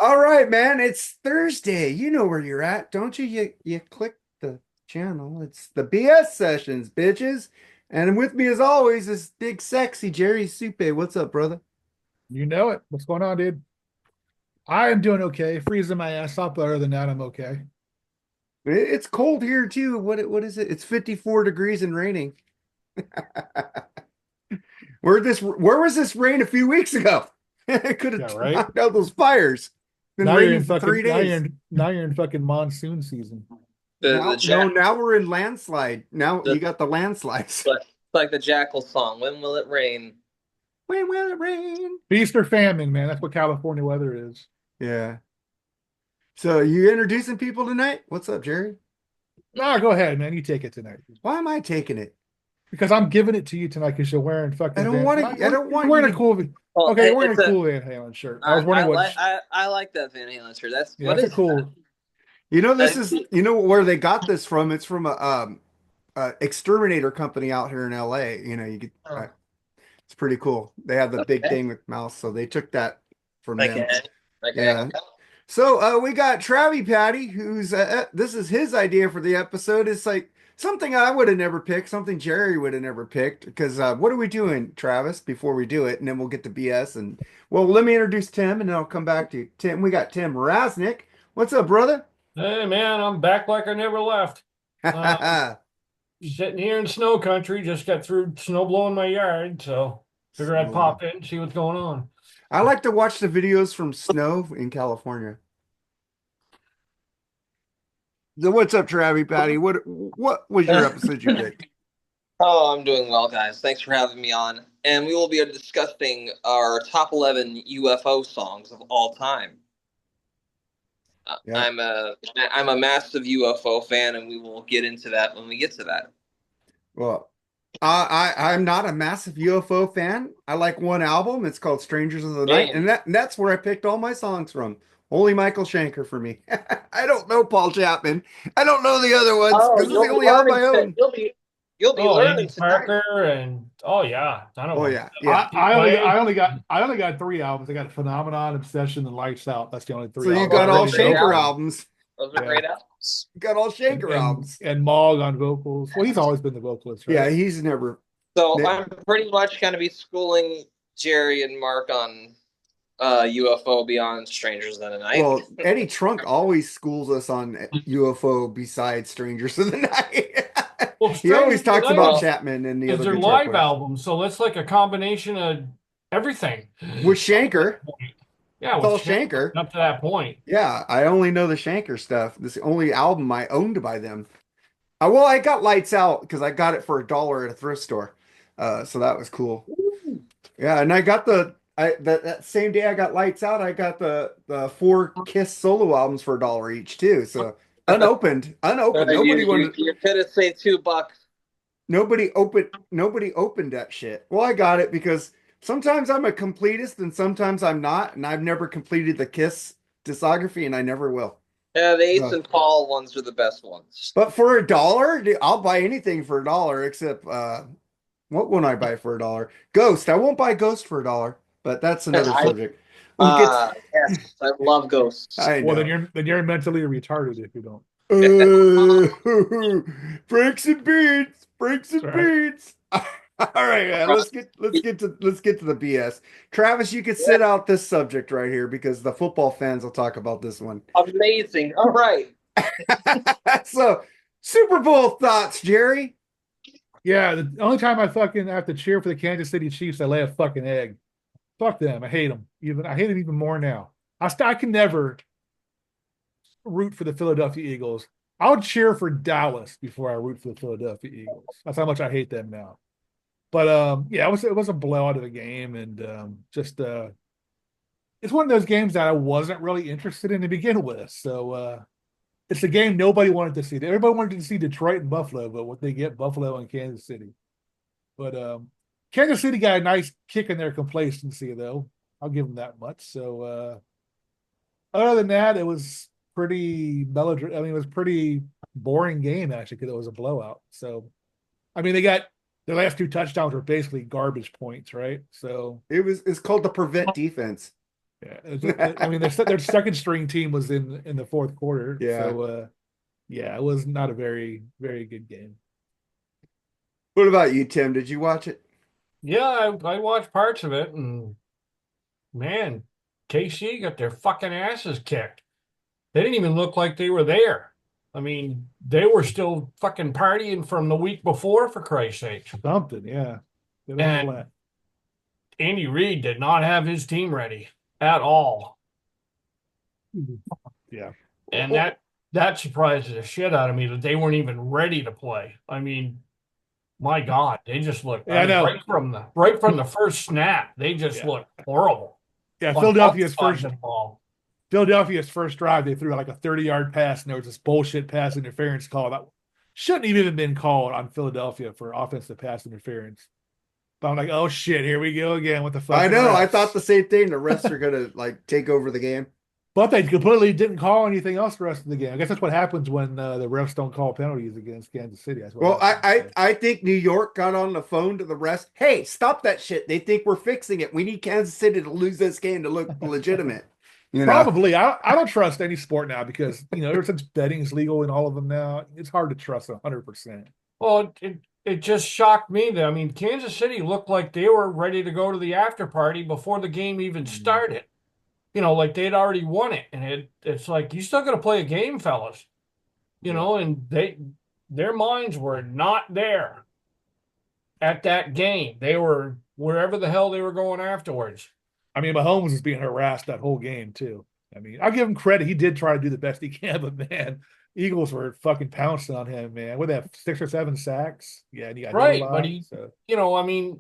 All right, man. It's Thursday. You know where you're at, don't you? You click the channel. It's the BS sessions, bitches. And with me, as always, is big sexy Jerry Supe. What's up, brother? You know it. What's going on, dude? I am doing okay. Freezing my ass off, but other than that, I'm okay. It's cold here too. What is it? It's 54 degrees and raining. Where was this rain a few weeks ago? It could Yeah, have right. knocked out those fires. Been Now you're raining in for fucking 3 days. now you're in fucking monsoon season. The Now, no, jack now we're in landslide. Now the you got the landslides. like the Jackal song. When will it rain? When will it rain? Feast or famine, man. That's what California weather is. Yeah. So you introducing people tonight? What's up, Jerry? No, go ahead, man. You take it tonight Why am I taking it? because I'm giving it to you tonight because you're wearing I fucking don't Van. want to. I don't You're want you wearing a to. cool. Well, Okay, you're wearing it's a a cool Van Halen shirt. I was wondering I like that Van Halen shirt. That's Yeah, what that's a is that? cool. You know, this is. That- You know where they got this from? It's from a exterminator company out here in LA. You know, you get. Oh, It's pretty cool. They have the big okay. thing with mouse, so they took that from Like them. a Yeah. okay. So we got Travie Patty, who's this is his idea for the episode. It's like something I would have never picked, something Jerry would have never picked. Because what are we doing, Travis, before we do it, and then we'll get to BS. And well, let me introduce Tim, and then I'll come back to you. Tim, we got Tim Wirasnik. What's up, brother? Hey man, I'm back like I never left. Sitting here in snow country, just got through snow blowing my yard, so figure I'd Snow. pop in and see what's going on. I like to watch the videos from snow in California. So what's up, Travie Patty? What was your episode you picked? Oh, I'm doing well, guys. Thanks for having me on. And we will be discussing our top 11 UFO songs of all time. Yeah. I'm a massive UFO fan, and we will get into that when we get to that. Well, I'm not a massive UFO fan. I like one album. It's called Strangers of the Night, Same. and that's where I picked all my songs from. Only Michael Schenker for me. I don't know Paul Chapman. I don't know the other ones Oh, because it's the only album I own. you'll be Oh, learning Andy tonight. Parker and oh yeah, none of Oh them. yeah, yeah. I only got three albums. I got Phenomenon, Obsession, and Lights Out. That's the only So three you albums got I all Those really are great know. Schenker albums. albums. Those are Yeah, great albums. You got all and Schenker albums. Mogg on vocals. Well, he's always been the vocalist, Yeah, right? he's never. So I'm pretty much going to be schooling Jerry and Mark on UFO Beyond Strangers Than a Night. Well, Eddie Trunk always schools us on UFO besides Strangers of the Night. Well, He always Strangers talks Tonight about Well, Chapman and the is other their guitar live players. album, so that's like a combination of everything. With Up to Schenker, that point. Yeah, it's with all Shanker Schenker. up to that point. Yeah, I only know the Schenker stuff. This is the only album I owned by them. Well, I got Lights Out because I got it for $1 at a thrift store. So that was cool. Yeah, and I got that same day I got Lights Out, I got the four Kiss solo albums for $1 each too. So unopened, unopened. you could have say $2. Nobody opened that shit. Well, I got it because sometimes I'm a completist and sometimes I'm not, and I've never completed the Kiss discography and I never will. Yeah, the Ace So, and Paul ones are the best ones. but for $1, dude, I'll buy anything for $1 except what won't I buy for $1? Ghost. I won't buy Ghost for $1, but that's another I subject. We'll get yes, I love ghosts. I Well, know. then you're mentally retarded if you don't. Uh, breaks and beats, breaks and That's right. beats. All right, man, let's get to the BS. Travis, you could sit out this subject right here because the football fans will talk about this one. Amazing. All right. So, Super Bowl thoughts, Jerry? Yeah, the only time I fucking have to cheer for the Kansas City Chiefs, I lay a fucking egg. Fuck them. I hate them. I hate them even more now. I can never root for the Philadelphia Eagles. I would cheer for Dallas before I root for the Philadelphia Eagles. That's how much I hate them now. But yeah, it was a blowout of a game, and just it's one of those games that I wasn't really interested in to begin with. So it's a game nobody wanted to see. Everybody wanted to see Detroit and Buffalo, but what they get, Buffalo and Kansas City. But Kansas City got a nice kick in their complacency, though. I'll give them that much. So other than that, it was pretty melodramatic. I mean, it was pretty boring game actually because it was a blowout. So I mean, they got their last two touchdowns were basically garbage points, right? So It's called the prevent defense. Yeah, I mean, their second string team was in the fourth quarter. Yeah. So, yeah, it was not a very, very good game. What about you, Tim? Did you watch it? Yeah, I watched parts of it, and man, KC got their fucking asses kicked. They didn't even look like they were there. I mean, they were still fucking partying from the week before, for Christ's sake. Something, yeah. They don't And let. Andy Reid did not have his team ready at all. Yeah. And that surprises the shit out of me that they weren't even ready to play. I mean, my God, they just looked Yeah, I know. right from the first snap, they just looked horrible. Yeah, On Philadelphia's both sides first of the ball. Philadelphia's first drive, they threw like a 30-yard pass, and there was this bullshit pass interference call that shouldn't have even been called on Philadelphia for offensive pass interference. But I'm like, oh shit, here we go again with the fucking I know. refs. I thought the same thing. The refs are gonna like take over the game. But they completely didn't call anything else the rest of the game. I guess that's what happens when the refs don't call penalties against Kansas City. That's what Well, happens. I think New York got on the phone to the refs. Hey, stop that shit. They think we're fixing it. We need Kansas City to lose this game to look legitimate. You know? Probably. I don't trust any sport now because, ever since betting is legal in all of them now, it's hard to trust 100%. Well, it just shocked me that, I mean, Kansas City looked like they were ready to go to the after party before the game even started. Like they'd already won it. And it's like, you still got to play a game, fellas. And their minds were not there at that game. They were wherever the hell they were going afterwards. I mean, Mahomes was being harassed that whole game, too. I mean, I'll give him credit. He did try to do the best he can, but man, Eagles were fucking pouncing on him, man. What, they have 6 or 7 sacks? Yeah, and he got Right, no but line, so. I mean,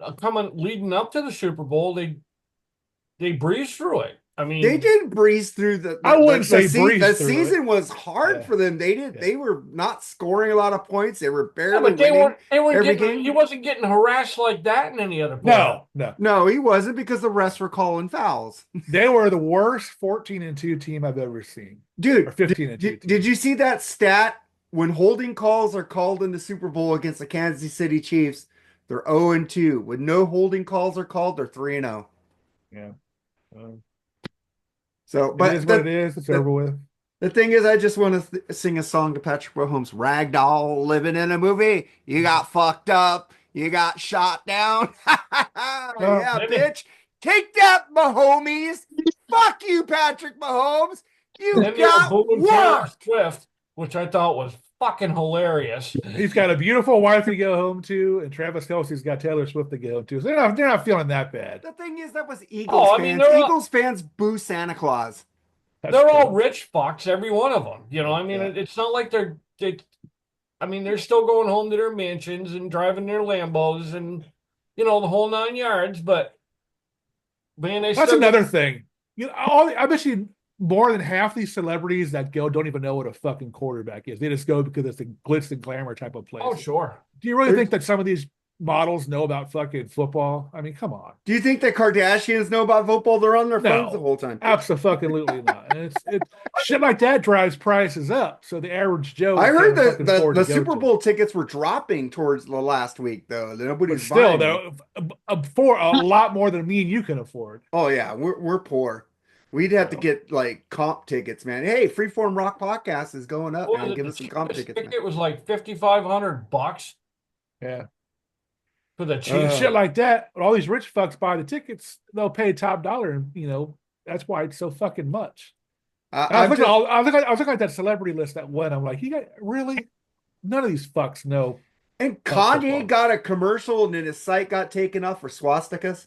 leading up to the Super Bowl, they breezed through it. I mean, They did breeze through the I wouldn't say breeze the through season it. was hard Yeah. for them. They were not scoring a lot of points. They were barely but they winning weren't every getting. game. He wasn't getting harassed like that in any other play. No. No, he wasn't because the refs were calling fouls. They were the worst 14-2 team I've ever seen. Dude, Or 15-2 team. did you see that stat? When holding calls are called in the Super Bowl against the Kansas City Chiefs, they're 0-2. When no holding calls are called, they're 3-0. Yeah. So, It but is what it is. It's over with. the thing is, I just want to sing a song to Patrick Mahomes. Ragdoll living in a movie. You got fucked up. You got shot down. Yeah, bitch. Take that, Mahomes. Fuck you, Patrick Mahomes. You Then got Taylor work. Swift, which I thought was fucking hilarious. He's got a beautiful wife to go home to, and Travis Kelce's got Taylor Swift to go home to. So they're not feeling that bad. The thing is, that was Eagles I mean, fans. Eagles fans boo Santa Claus. They're all rich fucks, every one of them. I mean, Yeah. it's not like I mean, they're still going home to their mansions and driving their Lambos and, the whole 9 yards. But, man, That's another thing. I bet you more than half these celebrities that go don't even know what a fucking quarterback is. They just go because it's a glitz and glamour type of place. Oh, sure. Do you really think that some of these models know about fucking football? I mean, come on. Do you think the Kardashians know about football? They're on their phones No. the whole time. Absolutely not. And it's shit like that drives prices up. So the average Joe. I heard can't fucking afford the to go Super to. Bowl tickets were dropping towards the last week, though. But Nobody's still, buying them. though, for a lot more than me and you can afford. Oh yeah, we're poor. We'd have to get like comp tickets, man. Hey, Freeform Rock Podcast is going up, man. Give us some comp tickets. Man. It was like $5,500 Yeah. for the And cheap shit like that. All these rich fucks buy the tickets. They'll pay top dollar, and that's why it's so fucking much. I was looking at that celebrity list that went. I'm like, you got really? None of these fucks know. And Football. Kanye got a commercial, and then his site got taken off for swastikas.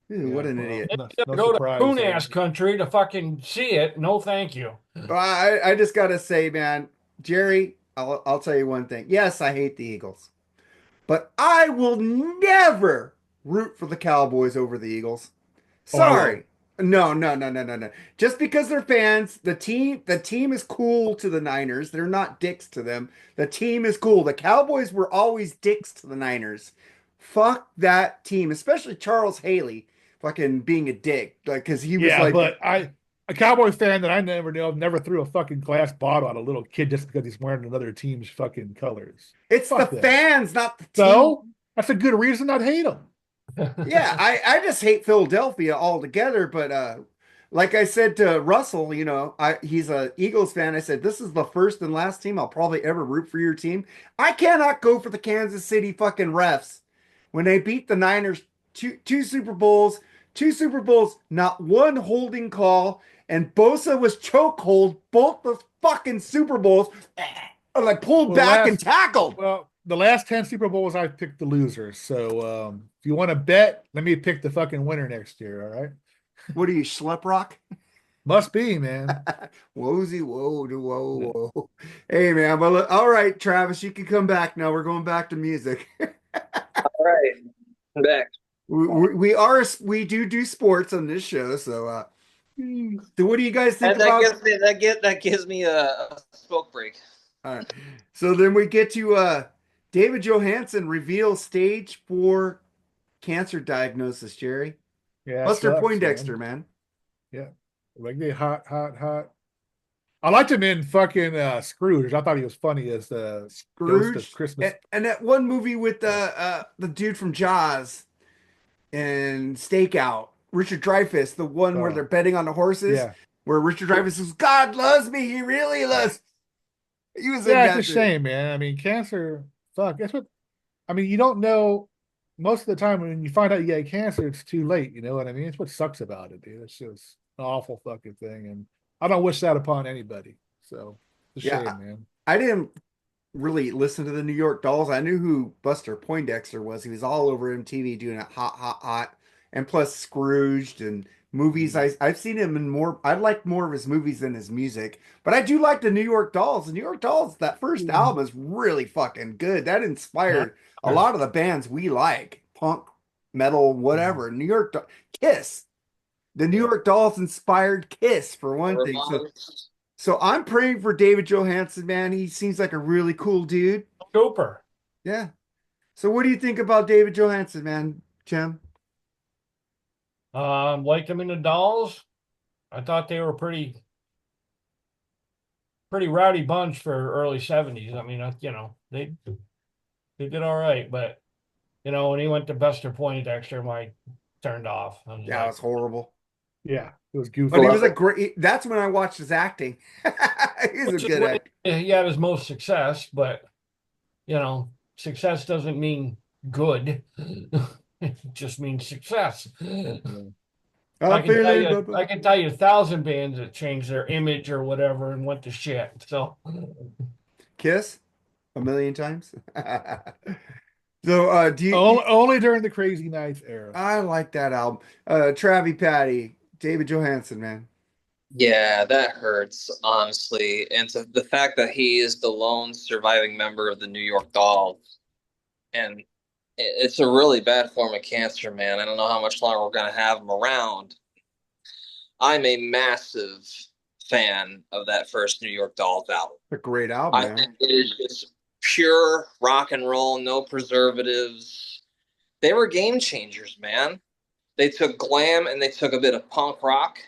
Dude, what an idiot! No go surprise to coon there. ass country to fucking see it. No, thank you. I just gotta say, man, Jerry, I'll tell you one thing. Yes, I hate the Eagles, but I will never root for the Cowboys over the Eagles. Sorry. No. Just because they're fans, the team is cool to the Niners. They're not dicks to them. The team is cool. The Cowboys were always dicks to the Niners. Fuck that team, especially Charles Haley, fucking being a dick, like because he was like. But a Cowboy fan that I never knew of never threw a fucking glass bottle at a little kid just because he's wearing another team's fucking colors. It's Fuck the that. fans, not the team. So that's a good reason not hate them. Yeah, I just hate Philadelphia altogether, but like I said to Russell, you know, he's a Eagles fan. I said, this is the first and last team I'll probably ever root for your team. I cannot go for the Kansas City fucking refs when they beat the Niners two Super Bowls, not one holding call, and Bosa was chokehold both the fucking Super Bowls, like pulled back and tackled. Well, the last 10 Super Bowls, I picked the losers. So if you want to bet, let me pick the fucking winner next year. All right. What are you, schlep rock? Must be, man. Whoa, whoa. Hey, man. Well, all right, Travis, you can come back now. We're going back to music. All right, I'm back. We do sports on this show, so what do you guys think about that gives me a smoke break. all right. So then we get to David Johansen reveals stage 4 cancer diagnosis, Jerry. Yeah. Buster sucks, Poindexter, man. Yeah. Like they hot. I liked him in fucking Scrooge. I thought he was funny as the Ghost of Christmas. And that one movie with the dude from Jaws and Stakeout, Richard Dreyfuss, the one where they're betting on the horses, Yeah. where Richard Dreyfuss says, "God loves me, he really loves." He was in Yeah, that it's a too. shame, man. I mean, cancer, fuck. That's what I mean, you don't know most of the time when you find out you get cancer, it's too late. You know what I mean? It's what sucks about it, dude. It's just an awful fucking thing. And I don't wish that upon anybody. So it's a shame, man. I didn't really listen to the New York Dolls. I knew who Buster Poindexter was. He was all over MTV doing it hot. And plus Scrooged and movies. I've seen him in more. I like more of his movies than his music. But I do like the New York Dolls. The New York Dolls, that first album is really fucking good. That inspired a lot of the bands we like. Punk, metal, whatever. Kiss. The New York Dolls inspired Kiss for one thing. So I'm praying for David Johansen, man. He seems like a really cool dude. Cooper. Yeah. So what do you think about David Johansen, man, Jim? Liked him in the Dolls. I thought they were pretty rowdy bunch for early 70s. I mean, they did all right, but when he went to Buster Poindexter, I turned off. It was horrible. Yeah, it was goofy. But he was a great. That's when I watched his acting. He's a good actor. He had his most success, but success doesn't mean good. It just means success. I can tell you 1,000 bands that changed their image or whatever and went to shit. So Kiss 1,000,000 times. So do you only during the Crazy Nights era? I like that album. Travi Patty, David Johansen, man. Yeah, that hurts, honestly. And so the fact that he is the lone surviving member of the New York Dolls, and it's a really bad form of cancer, man. I don't know how much longer we're going to have him around. I'm a massive fan of that first New York Dolls album. A great album, man. I think it is just pure rock and roll, no preservatives. They were game changers, man. They took glam and they took a bit of punk rock.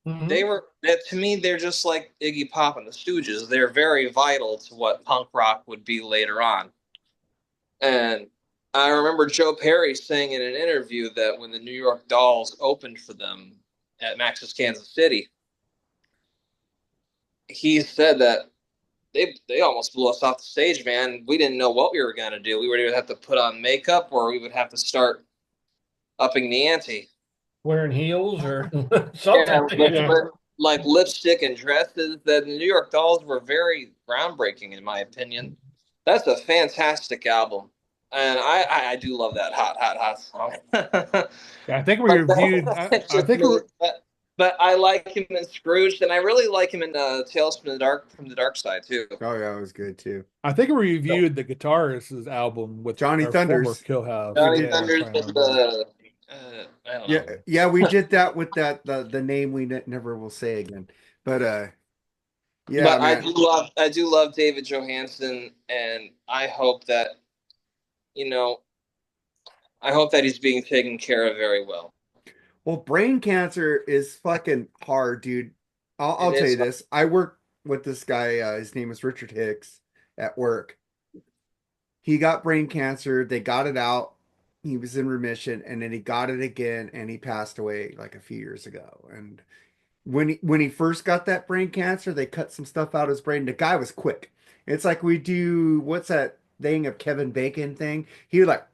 Mm-hmm. To me, they're just like Iggy Pop and the Stooges. They're very vital to what punk rock would be later on. And I remember Joe Perry saying in an interview that when the New York Dolls opened for them at Max's Kansas City, he said that they almost blew us off the stage, man. We didn't know what we were going to do. We would either have to put on makeup or we would have to start upping the ante. Wearing heels or something. But like lipstick and dresses. The New York Dolls were very groundbreaking, in my opinion. That's a fantastic album. And I do love that hot song. Yeah, I think we reviewed. But I like him in Scrooge, and I really like him in Tales from the Dark Side too. Oh yeah, it was good too. I think we reviewed the guitarist's album with Johnny Thunders. Killhouse. Johnny Thunders and I don't know. Yeah, we did that with the name we never will say again. But yeah, but I do love David Johansen, and I hope that he's being taken care of very well. Well, brain cancer is fucking hard, dude. I'll tell you this. I work with this guy. His name is Richard Hicks at work. He got brain cancer. They got it out. He was in remission, and then he got it again, and he passed away like a few years ago. And when he first got that brain cancer, they cut some stuff out of his brain. The guy was quick. It's like we do what's that thing of Kevin Bacon thing? He was like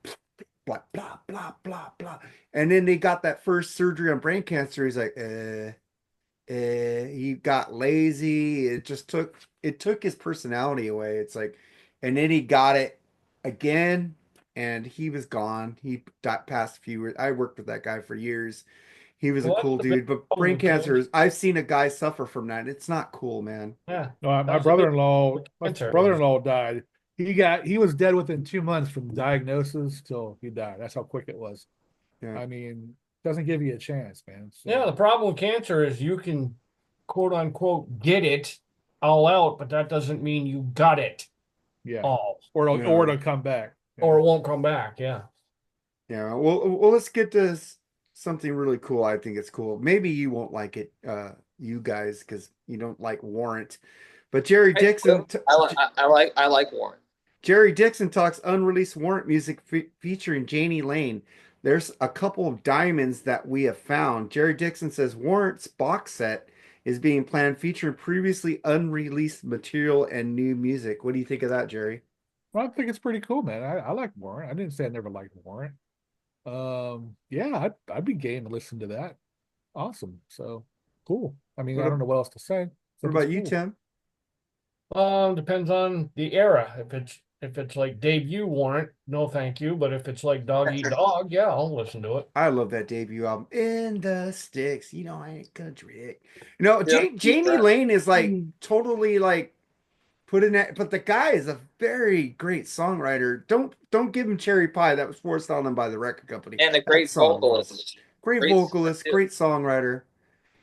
blah blah blah blah blah. And then they got that first surgery on brain cancer. He's like, he got lazy. It took his personality away. It's like, and then he got it again, and he was gone. He passed a few years. I worked with that guy for years. He was a Well, cool that's the big dude, but problem brain with cancer cancer. is, I've seen a guy suffer from that. It's not cool, man. Yeah. No, my That's the big brother-in-law, cancer. died. He was dead within 2 months from diagnosis till he died. That's how quick it was. Yeah. I mean, doesn't give you a chance, man. So, Yeah, the problem with cancer is you can quote unquote get it all out, but that doesn't mean you got it yeah. all. Or Yeah. it'll come back. Yeah. Or it won't come back. Yeah. Yeah. Well, let's get to something really cool. I think it's cool. Maybe you won't like it, you guys, because you don't like Warrant. But Jerry Dixon, I like Warrant. Jerry Dixon talks unreleased Warrant music featuring Jani Lane. There's a couple of diamonds that we have found. Jerry Dixon says Warrant's box set is being planned featuring previously unreleased material and new music. What do you think of that, Jerry? Well, I think it's pretty cool, man. I like Warrant. I didn't say I never liked Warrant. Yeah, I'd be game to listen to that. Awesome. So cool. I mean, I don't know what else to say. What about you, Tim? Depends on the era. If it's like debut Warrant, no thank you. But if it's like Dog Eat Dog, yeah, I'll listen to it. I love that debut album. In the Sticks. You know, I ain't country. You know, Yeah. Jani Lane is like totally like put in that, but the guy is a very great songwriter. Don't give him cherry pie. That was forced on him by the record company. And a That great song was vocalist. great vocalist, great songwriter.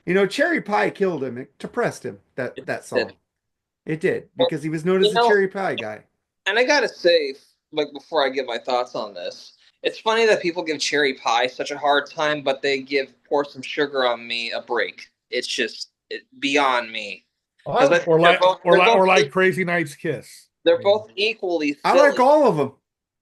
You know, cherry pie killed him. It depressed him. That song. It did because he was known as the cherry pie guy. And I gotta say, like before I give my thoughts on this, it's funny that people give cherry pie such a hard time, but they give pour some sugar on me a break. It's just beyond me. Or like Crazy Night's Kiss. They're both equally silly. I like all of them.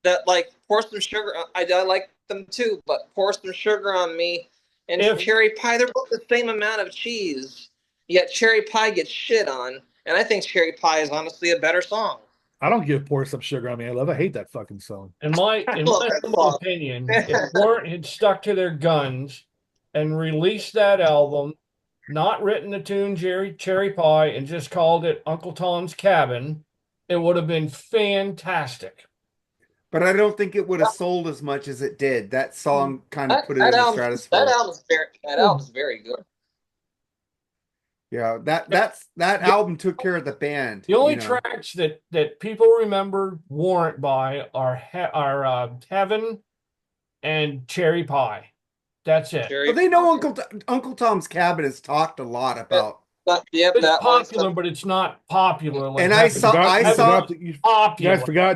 That like pour some sugar. I like them too, but pour some sugar on me and cherry pie. They're both the same amount of cheese, yet cherry pie gets shit on, and I think cherry pie is honestly a better song. I don't give Pour Some Sugar on Me. I hate that fucking song. In my humble opinion, if Warrant had stuck to their guns and released that album, not written the tune Cherry Pie, and just called it Uncle Tom's Cabin, it would have been fantastic. But I don't think it would have sold as much as it did. That song kind of put it in the stratosphere. That album's very good. Yeah, that album took care of the band. The only tracks that people remember Warrant by are Heaven and Cherry Pie. That's it. But they know Uncle Tom's Cabin has talked a lot about. It's popular, but it's not popular. Like and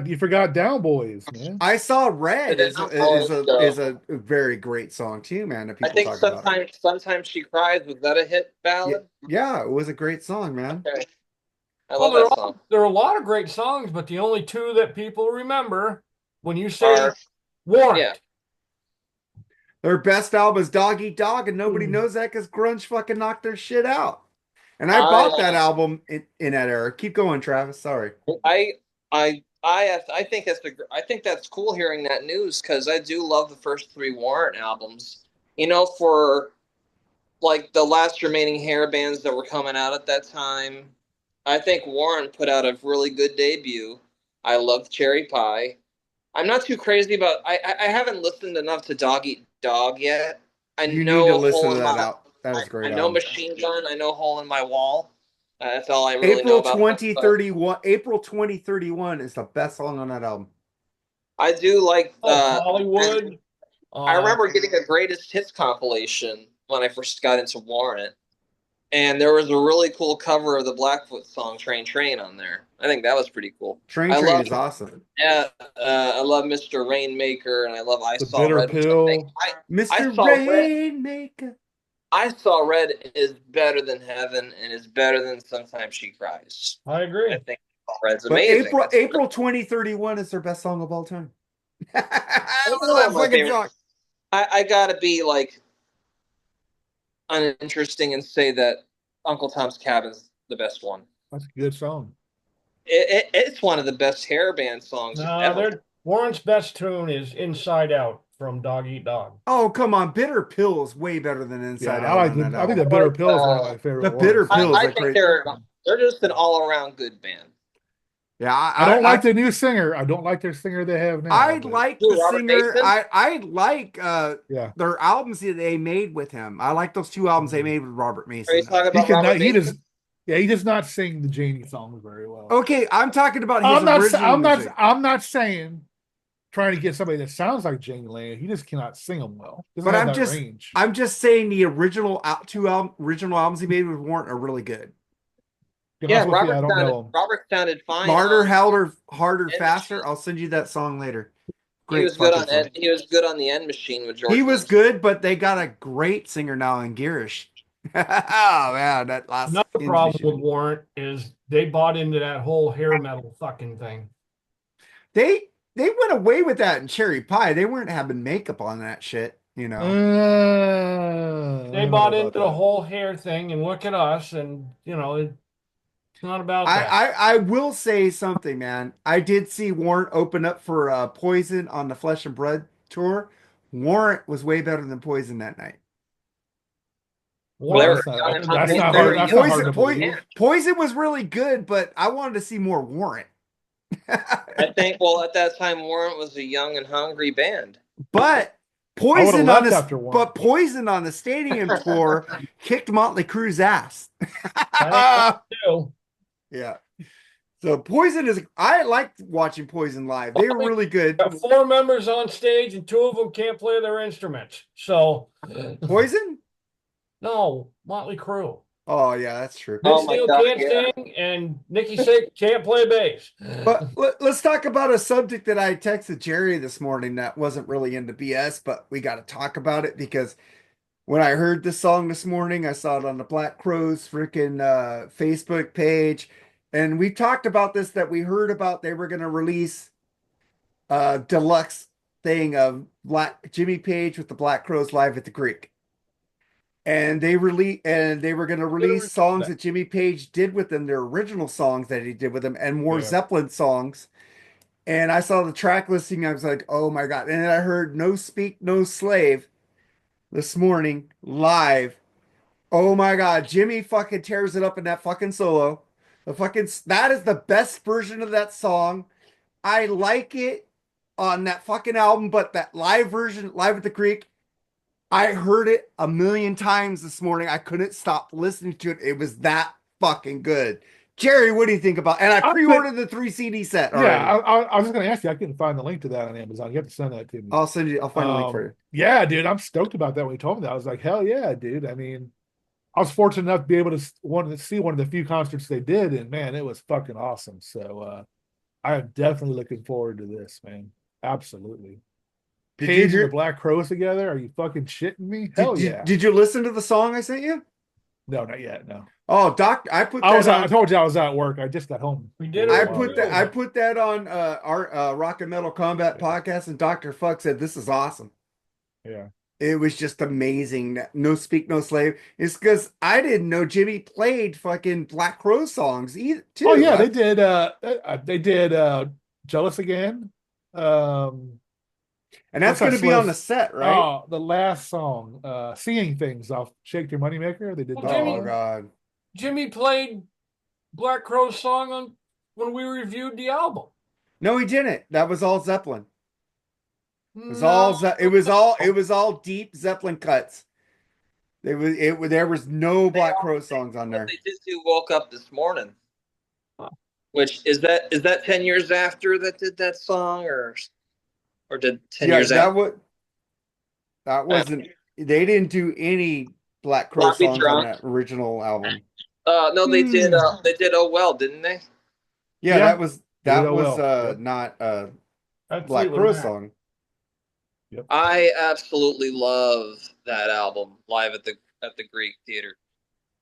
you forgot Down Boys, man. I saw Red is a very great song too, man. I think sometimes she cries. Was that a hit ballad? Yeah, it was a great song, man. Okay. I love that song. There are a lot of great songs, but the only two that people remember when you say Warrant. Yeah. Their best album is Dog Eat Dog, and nobody knows that because grunge fucking knocked their shit out. And I bought that album in that era. Keep going, Travis. Sorry. I think that's cool hearing that news because I do love the first three Warrant albums. You know, for like the last remaining hair bands that were coming out at that time, I think Warrant put out a really good debut. I love Cherry Pie. I'm not too crazy about. I haven't listened enough to Dog Eat Dog yet. You need to listen to that out. That is great. I know Machine Gun. I know Hole in My Wall. That's all I really know about. April 2031 is the best song on that album. I do like Hollywood. I remember getting a greatest hits compilation when I first got into Warrant, and there was a really cool cover of the Blackfoot song "Train" on there. I think that was pretty cool. Train is awesome. Yeah, I love Mr. Rainmaker, and I love I Saw Bitter Red. Pill. Mr. Rainmaker. I Saw Red is better than Heaven and is better than Sometimes She Cries. I agree. I think Red's amazing. April 2031 is their best song of all time. I gotta be like, uninteresting and say that Uncle Tom's Cabin's the best one. That's a good song. It's one of the best hair band songs ever. Warrant's best tune is Inside Out from Dog Eat Dog. Oh, come on. Bitter Pill is way better than Inside Out. I think the Bitter Pill is one of my favorite The Bitter Pill I think they're just an all-around good band. Yeah, I don't like the new singer. I don't like their singer they have now. I like the singer. Dixon? I like their albums that they made with him. I like those 2 albums they made with Robert Mason. Are you talking about Robert Mason? He does not sing the Jani songs very well. Okay, I'm talking about his I'm not saying trying to get somebody that sounds like Jani Lane. He just cannot sing them well. But I'm just saying the original 2 albums he made with Warrant are really good. Yeah, Robert sounded fine. Harder, faster. I'll send you that song later. Great. He was good on the End Machine with George. He was good, but they got a great singer now in Girish. Oh man, that last. Another problem with Warrant is they bought into that whole hair metal fucking thing. They went away with that in Cherry Pie. They weren't having makeup on that shit, you know. They bought into the whole hair thing, and look at us, and you know it's not about that. I will say something, man. I did see Warrant open up for Poison on the Flesh and Blood tour. Warrant was way better than Poison that night. That's not hard to believe. Poison was really good, but I wanted to see more Warrant. I think, well, at that time, Warrant was a young and hungry band. But Poison on the stadium tour kicked Motley Crue's ass. Yeah. So Poison is, I like watching Poison live. They were really good. 4 members on stage and 2 of them can't play their instruments. So Poison? No, Motley Crue. Oh yeah, that's true. Steele can't sing, and Nikki Sixx can't play bass. But let's talk about a subject that I texted Jerry this morning that wasn't really into BS, but we got to talk about it because when I heard this song this morning, I saw it on the Black Crowes freaking Facebook page, and we talked about this, that we heard about they were going to release a deluxe thing of Jimmy Page with the Black Crowes live at the Greek. And they were going to release songs that Jimmy Page did with them, their original songs that he did with them, and more Zeppelin songs. And I saw the track listing. I was like, oh my God. And then I heard No Speak, No Slave this morning live. Oh my God. Jimmy fucking tears it up in that fucking solo. That is the best version of that song. I like it on that fucking album, but that live version, Live at the Creek, I heard it a million times this morning. I couldn't stop listening to it. It was that fucking good. Jerry, what do you think about? And I pre-ordered the 3 CD set already. Yeah, I was just going to ask you. I couldn't find the link to that on Amazon. You have to send that to me. I'll find a link for you. Yeah, dude, I'm stoked about that when you told me that. I was like, hell yeah, dude. I mean, I was fortunate enough to be able to see one of the few concerts they did, and man, it was fucking awesome. So I am definitely looking forward to this, man. Absolutely. Page and the Black Crowes together? Are you fucking shitting me? Hell yeah. Did you listen to the song I sent you? No, not yet. No. Oh, I told you I was at work. I just got home. We did. I put that on our Rock and Metal Combat podcast, and Dr. Fuck said this is awesome. Yeah. It was just amazing. No Speak, No Slave. It's because I didn't know Jimmy played fucking Black Crow songs either. Too. Oh yeah, they did Jealous Again. And that's going to be on the set, right? Oh, the last song, Seeing Things off Shake Your Moneymaker. They did that. Oh, God. Jimmy played Black Crow's song when we reviewed the album. No, he didn't. That was all Zeppelin. It was all deep Zeppelin cuts. There was no Black Crow songs on there. They just woke up this morning. Which is that 10 years after that did that song or did 10 years after? That wasn't. They didn't do any Black Crow songs on that original album. No, they did. They did Oh Well, didn't they? Yeah, that was not a Black Crow song. Yep. I absolutely love that album, Live at the Greek Theater.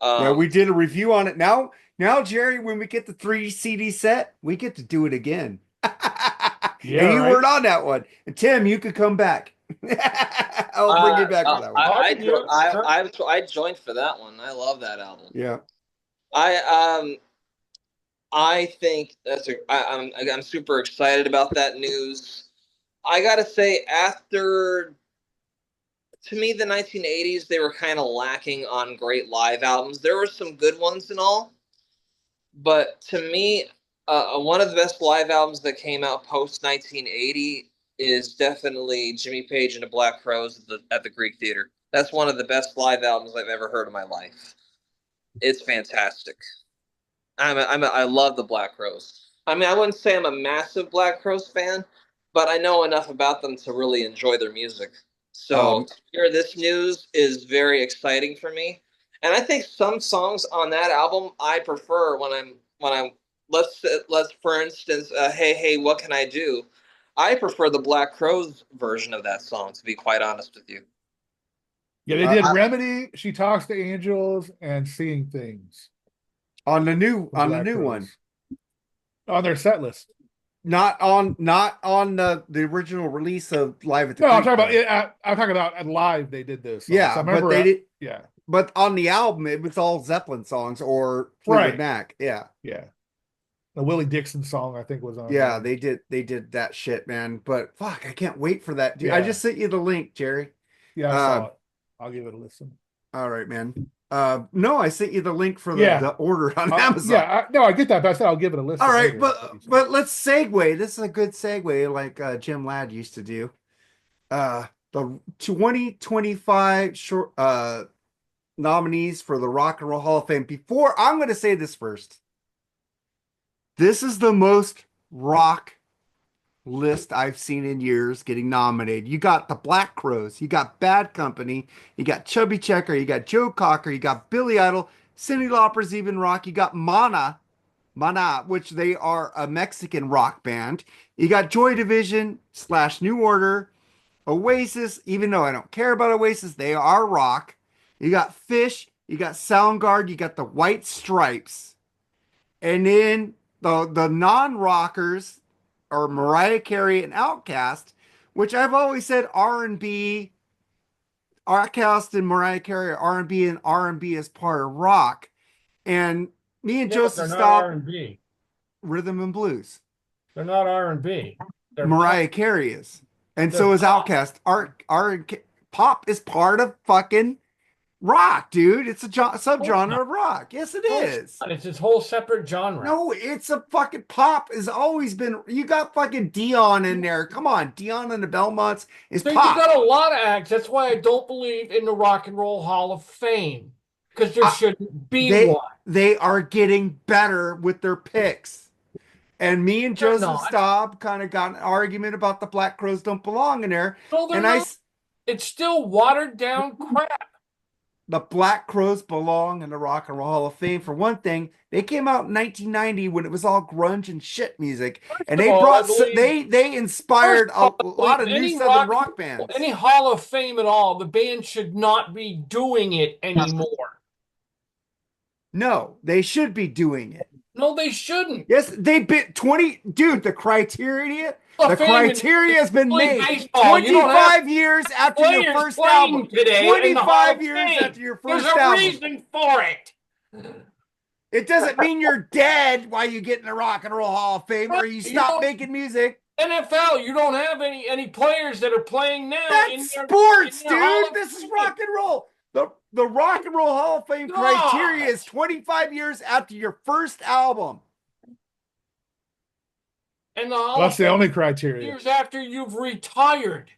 Yeah, we did a review on it. Now, Jerry, when we get the 3 CD set, we get to do it again. Yeah, and you weren't on that one. And Tim, you could come back. I'll bring you back for that one. I joined for that one. I love that album. Yeah. I think I'm super excited about that news. I gotta say, to me, the 1980s, they were kind of lacking on great live albums. There were some good ones and all, but to me, one of the best live albums that came out post 1980 is definitely Jimmy Page and the Black Crowes at the Greek Theater. That's one of the best live albums I've ever heard in my life. It's fantastic. I love the Black Crowes. I mean, I wouldn't say I'm a massive Black Crowes fan, but I know enough about them to really enjoy their music. So to hear this news is very exciting for me. And I think some songs on that album I prefer when I'm let's for instance, Hey Hey What Can I Do? I prefer the Black Crowes version of that song, to be quite honest with you. Yeah, they did Remedy, She Talks to Angels, and Seeing Things. On the new one. On their set list. Not on the original release of Live at the No, Creek, I'm talking about at live they did this. Yeah, so but they did. Yeah. But on the album, it was all Zeppelin songs or Fleetwood Mac. Yeah. Yeah. The Willie Dixon song, I think, was on. Yeah, they did that shit, man. But fuck, I can't wait for that. Dude, yeah. I just sent you the link, Jerry. Yeah, I saw it. I'll give it a listen. All right, man. No, I sent you the link for the order on Amazon. Yeah, I get that, but I said I'll give it a listen. All right, but let's segue. This is a good segue, like Jim Ladd used to do. The 2025 short nominees for the Rock and Roll Hall of Fame. Before, I'm going to say this first. This is the most rock list I've seen in years getting nominated. You got the Black Crowes, you got Bad Company, you got Chubby Checker, you got Joe Cocker, you got Billy Idol, Cyndi Lauper's Even Rock, you got Mana, which they are a Mexican rock band. You got Joy Division / New Order, Oasis, even though I don't care about Oasis, they are rock. You got Fish, you got Soundgarden, you got the White Stripes. And then the non-rockers are Mariah Carey and Outkast, which I've always said R&B, Outkast and Mariah Carey are R&B, and R&B is part of rock. And me and Joseph Staub, R&B. Rhythm and Blues. They're not R&B. Mariah Carey is. And so is Outkast. Pop is part of fucking rock, dude. It's a subgenre of rock. Yes, it is. It's its whole separate genre. No, it's a fucking pop. Has always been. You got fucking Dion in there. Come on, Dion and the Belmonts is pop. You got a lot of acts. That's why I don't believe in the Rock and Roll Hall of Fame, because there shouldn't be one. They are getting better with their picks. And me and Joseph Staub kind of got an argument about the Black Crowes don't belong in there. No, they're not. It's still watered down crap. The Black Crowes belong in the Rock and Roll Hall of Fame. For one thing, they came out in 1990 when it was all grunge and shit music, and they inspired a lot of new Southern rock bands. Any Hall of Fame at all, the band should not be doing it anymore. No, they should be doing it. No, they shouldn't. Yes, they bit 20. Dude, the criteria has been made baseball. 25 years after your first album. 25 years after your first album. There's a reason for it. It doesn't mean you're dead while you get in the Rock and Roll Hall of Fame or you stop making music. NFL, you don't have any players that are playing now. That's sports, dude. This is rock and roll. The Rock and Roll Hall of Fame criteria is 25 years after your first album. And that's the only criteria. Years after you've retired.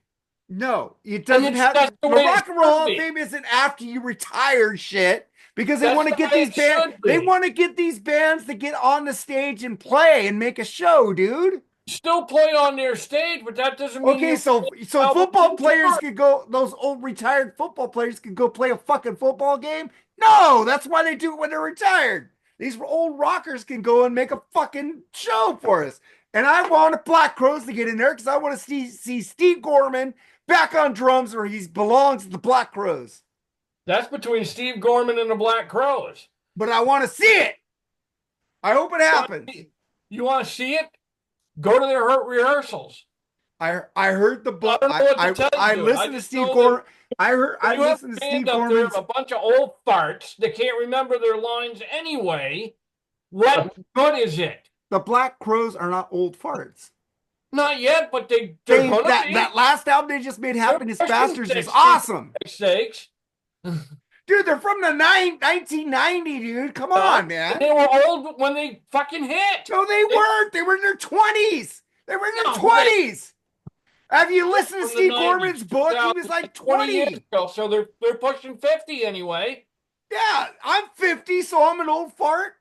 No, it doesn't have to. The Rock and Roll Hall of Fame isn't after you retire shit, because they want to get these bands. They want to get these bands to get on the stage and play and make a show, dude. Still play on their stage, but that doesn't mean. Okay, so football players could go. Those old retired football players could go play a fucking football game. No, that's why they do it when they're retired. These old rockers can go and make a fucking show for us. And I want the Black Crowes to get in there because I want to see Steve Gorman back on drums where he belongs to the Black Crowes. That's between Steve Gorman and the Black Crowes. But I want to see it. I hope it happens. You want to see it? Go to their rehearsals. I heard the book. I don't know what to tell I you. listened I to just Steve know Gorman. I you have listened to a band Steve up there Gorman's. of a bunch of old farts that can't remember their lines anyway. What good is it? The Black Crows are not old farts. Not yet, but they're gonna be. That last album they just made, They're Happiness pushing Bastards, is 60, awesome. for sakes. Dude, they're from the 1990, dude. Come on, man. And they were old when they fucking hit. No, they weren't. They were in their 20s. They were in their No, 20s. Have you listened to From the Steve 90s, Gorman's book? He was like 20. years ago, so they're pushing 50 anyway. Yeah, I'm 50, so I'm an old fart.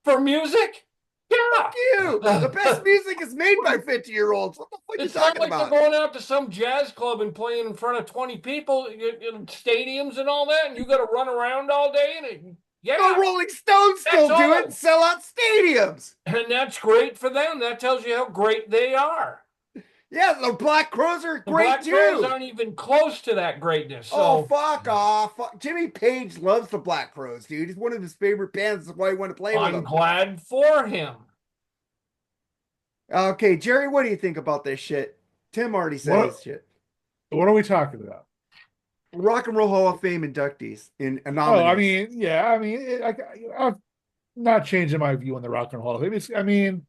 For music? Yeah. Fuck you. The best music is made by 50-year-olds. What the fuck are you It's not talking like about? they're going out to some jazz club and playing in front of 20 people in stadiums and all that, and you got to run around all day. And The Rolling Stones still That's do all. it and sell out stadiums. And that's great for them. That tells you how great they are. Yeah, the Black Crows are The great Black too. Crowes aren't even close to that greatness. So Oh, fuck off. Jimmy Page loves the Black Crows, dude. He's one of his favorite bands. That's why he wanted to play with I'm them. glad for him. Okay, Jerry, what do you think about this shit? Tim already said his shit. What are we talking about? Rock and Roll Hall of Fame inductees in Oh, nominees. I'm not changing my view on the Rock and Roll Hall of Fame.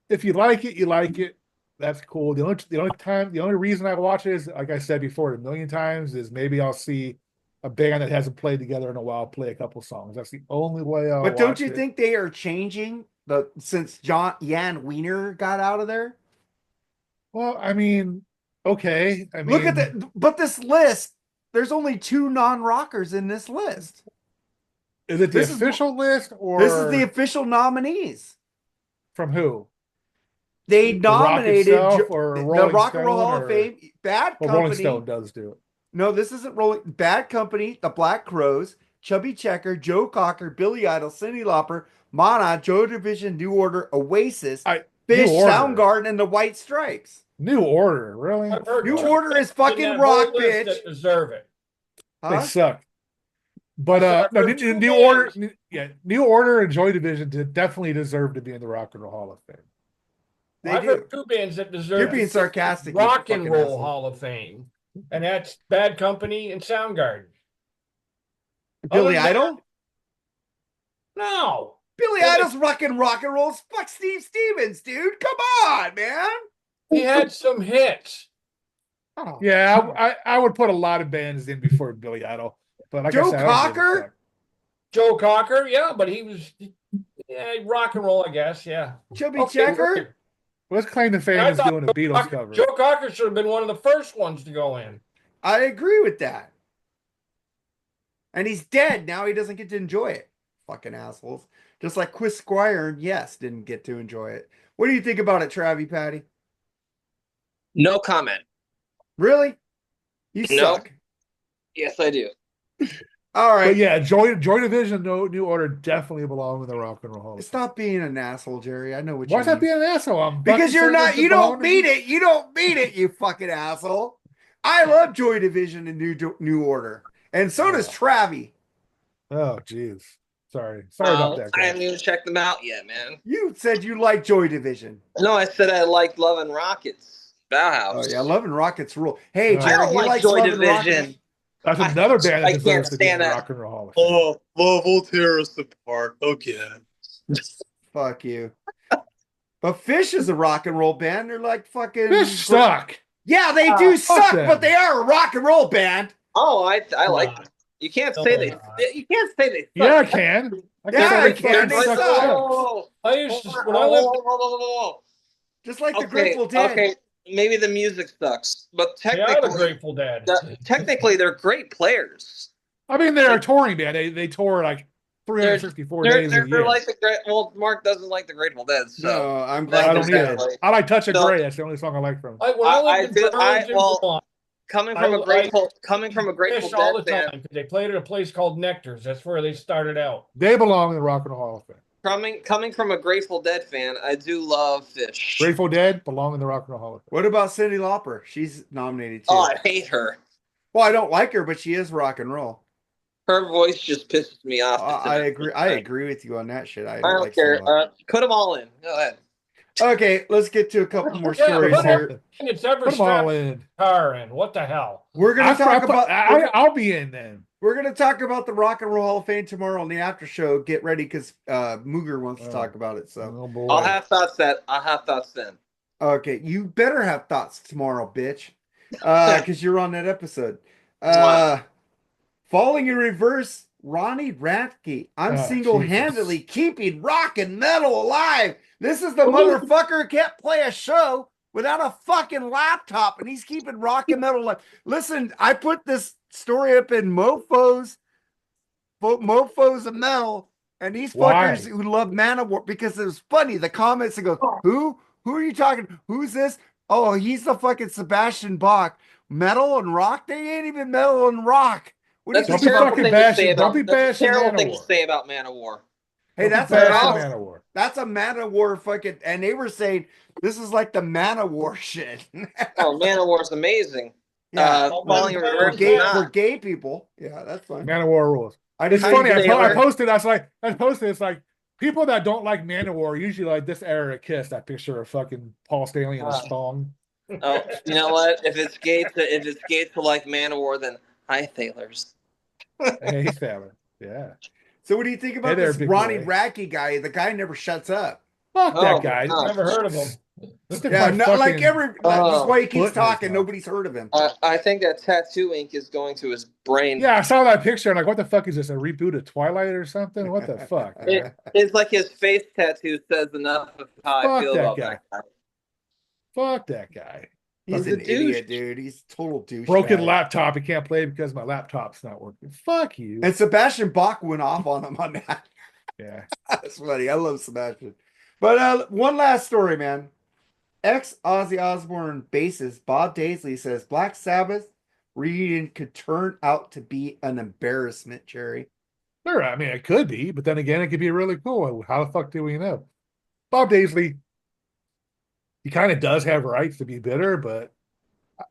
If you like it, you like it. That's cool. The only reason I watch it is, like I said before, a million times, is maybe I'll see a band that hasn't played together in a while play a couple songs. That's the only way I'll But don't watch you it. think they are changing since Jan Wiener got out of there? Well, okay. Look at but this list, there's only 2 non-rockers in this list. Is it the official list, or this is the official nominees? From who? They nominated the Rock and Roll Hall of Fame. Bad Company. Rolling Stone does do it. No, this isn't Rolling. Bad Company, the Black Crows, Chubby Checker, Joe Cocker, Billy Idol, Cyndi Lauper, Mana, Joy Division, New Order, Oasis, Fish, Soundgarden, and the White Stripes. New Order, really? New Order is fucking rock, bitch. That deserve it. Huh? They suck. But New Order, New Order and Joy Division definitely deserve to be in the Rock and Roll Hall of Fame. I've heard 2 bands that deserve. You're being sarcastic. Rock and Roll Hall of Fame, and that's Bad Company and Soundgarden. Billy Idol? No. Billy Idol's rock and roll. Fuck Steve Stevens, dude. Come on, man. He had some hits. Oh. Yeah, I would put a lot of bands in before Billy Idol. But like Joe I said, Cocker? Joe Cocker, yeah, but he was rock and roll, I guess, yeah. Chubby Checker? Let's claim the fame is doing a Beatles cover. Joe Cocker should have been one of the first ones to go in. I agree with that. And he's dead. Now he doesn't get to enjoy it. Fucking assholes. Just like Chris Squire and Yes didn't get to enjoy it. What do you think about it, Travie Patty? No comment. Really? You suck. Yes, I do. All right. But yeah, Joy Division, New Order definitely belong in the Rock and Roll Hall of Fame. Stop being an asshole, Jerry. I know what you mean. Why's that being an asshole? Because you're not, you don't mean it. You don't mean it, you fucking asshole. I love Joy Division and New Order. And so does Travie. Oh, jeez. Sorry about that. I haven't even checked them out yet, man. You said you like Joy Division. No, I said I liked Love and Rockets. Bauhaus. Oh yeah, Love and Rockets rule. Hey, I Jerry, don't he like likes Joy Love and Division. Rockets. That's another band that deserves to be in the that. Rock and Roll Hall of Fame. Oh, love will tear us apart again. Fuck you. But Fish is a rock and roll band. They're like fucking Fish suck. Yeah, they do suck, them. but they are a rock and roll band. Oh, I like them. You can't say they. You can't say they. Suck. Yeah, I can. Yeah, I can. They suck. I used to, when I lived, Just like the Grateful Dead. Okay, maybe the music sucks, but they are the technically, Grateful Dead. technically, they're great players. I mean, they're a touring band. They tour like 364 days a year. They're like the great. Well, Mark doesn't like the Grateful Dead, so No, I'm glad. I don't either. Exactly. I like Touch of So- Grey. That's the only song I like from them. When I lived in Burlington, Vermont, coming from a Grateful Fish all the Dead time fan. because they played at a place called Nectar's. That's where they started out. They belong in the Rock and Roll Hall of Fame. Coming from a Grateful Dead fan, I do love Fish. Grateful Dead belong in the Rock and Roll Hall of Fame. What about Cyndi Lauper? She's nominated too. Oh, I hate her. Well, I don't like her, but she is rock and roll. Her voice just pisses me off. I agree. I agree with you on that shit. I don't like care. Cyndi Lauper. Put them all in. Go ahead. Okay, let's get to a couple more Yeah, stories put here. it's ever Put them all strapped in. car in. What the hell? We're gonna talk about. I'll be in then. We're gonna talk about the Rock and Roll Hall of Fame tomorrow on the after show. Get ready because Mooger wants to talk about it. So, Oh boy. I'll have thoughts then. okay, you better have thoughts tomorrow, bitch, because you're on that episode. Mwah. Falling in reverse, Ronnie Radke. I'm Oh, single-handedly Jesus. keeping rock and metal alive. This is the motherfucker who can't play a show without a fucking laptop, and he's keeping rock and metal alive. Listen, I put this story up in Mofos of Metal, and these Why? fuckers who love Manowar, because it was funny. The comments that go, who? Who are you talking? Who's this? Oh, he's the fucking Sebastian Bach. Metal and rock? They ain't even metal and rock. What That's do you a think about? fucking terrible thing to say bashing- about. don't be That's a bashing terrible thing to Manowar. say about Manowar. Hey, that's Don't be a bashing Manowar. Manowar. That's a Manowar fucking, and they were saying this is like the Manowar shit. Oh, Manowar's amazing. Yeah, Falling in for reverse is gay not. people. Yeah, that's fine. Manowar rules. I It's just funny. Hey, I Taylor. posted. It's like people that don't like Manowar usually like this era of Kiss. That picture of fucking Paul Stanley in his thong. Oh, you know what? If it's gay to like Manowar, then hi, Thailers. Hey, Stanley. Yeah. So what do you think about Hey there, this big Ronnie boy. Radke guy? The guy never shuts up. Fuck Oh, that guy. God. Never heard of him. Look at Yeah, my not like fucking every. That's why he foot keeps in his talking. mouth. Nobody's heard of him. I think that tattoo ink is going to his brain. Yeah, I saw that picture. I'm like, what the fuck is this? A reboot of Twilight or something? What the fuck? It's like his face tattoo says enough of how I Fuck feel that about guy. that guy. Fuck that guy. He's He's an a douche. idiot, dude. He's a total douche. Broken laptop. He can't play because my laptop's not working. Fuck you. And Sebastian Bach went off on him on that. Yeah. That's funny. I love Sebastian. But one last story, man. Ex-Ozzy Osbourne bassist Bob Daisley says Black Sabbath reunion could turn out to be an embarrassment, Jerry. Sure, I mean, it could be, but then again, it could be really cool. How the fuck do we know? Bob Daisley, he kind of does have rights to be bitter, but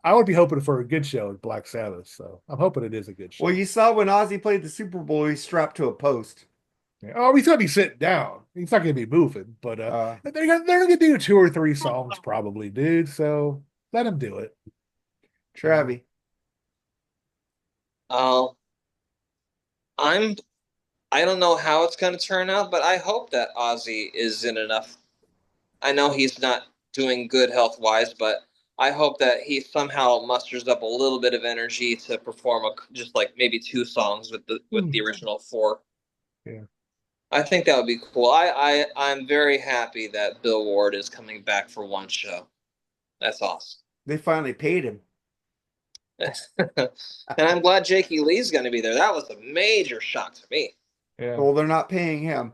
I would be hoping for a good show at Black Sabbath. So I'm hoping it is a good show. Well, you saw when Ozzy played the Super Bowl, he strapped to a post. Yeah. Oh, he's gonna be sitting down. He's not gonna be moving, but they're gonna do 2 or 3 songs probably, dude. So let him do it. Travi. I don't know how it's going to turn out, but I hope that Ozzy is in enough. I know he's not doing good health-wise, but I hope that he somehow musters up a little bit of energy to perform just like maybe 2 songs with the original 4. Yeah. I think that would be cool. I'm very happy that Bill Ward is coming back for one show. That's awesome. They finally paid him. And I'm glad Jakey Lee's going to be there. That was a major shock to me. Yeah. Well, they're not paying him.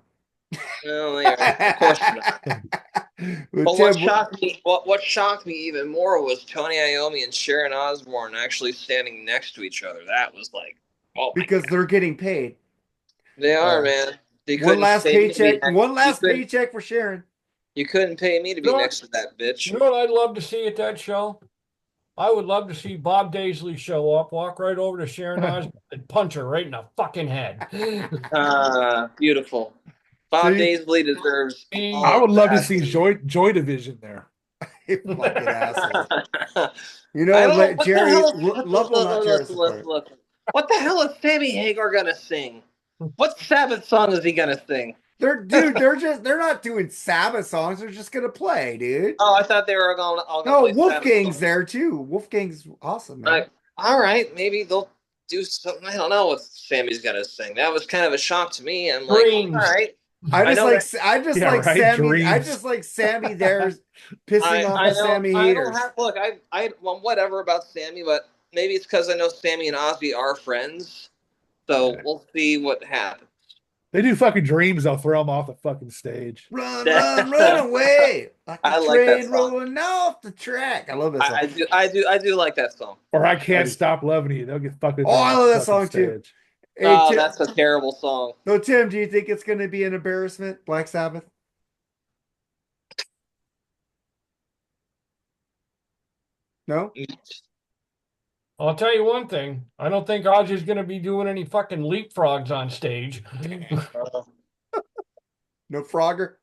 Well, yeah, of course not. But what shocked me even more was Tony Iommi and Sharon Osbourne actually standing next to each other. That was like, oh, because they're getting paid. They are, man. One last paycheck. One last paycheck for Sharon. You couldn't pay me to be next to that bitch. You know what I'd love to see at that show? I would love to see Bob Daisley show up, walk right over to Sharon Osbourne and punch her right in the fucking head. Beautiful. Bob Daisley deserves. I would love to see Joy Division there. You fucking asshole. You know, Jerry, love will not tear us apart. What the hell is Sammy Hagar gonna sing? What Sabbath song is he gonna sing? They're not doing Sabbath songs. They're just gonna play, dude. Oh, I thought they were going. No, Wolfgang's there too. Wolfgang's awesome, man. All right, maybe they'll do something. I don't know what Sammy's gonna sing. That was kind of a shock to me. I'm like, all right. I just like Sammy there pissing off the Sammy haters. Well, whatever about Sammy, but maybe it's because I know Sammy and Ozzy are friends. So we'll see what happens. They do fucking Dreams, they'll throw them off the fucking stage. Run away. Like a train rolling off the track. I love that song. I do like that song. Or I Can't Stop Loving You. They'll get fucking I love that song too. Hey, that's a terrible song. So, Tim, do you think it's going to be an embarrassment, Black Sabbath? No? I'll tell you one thing. I don't think Ozzy's going to be doing any fucking leapfrogs on stage. No Frogger?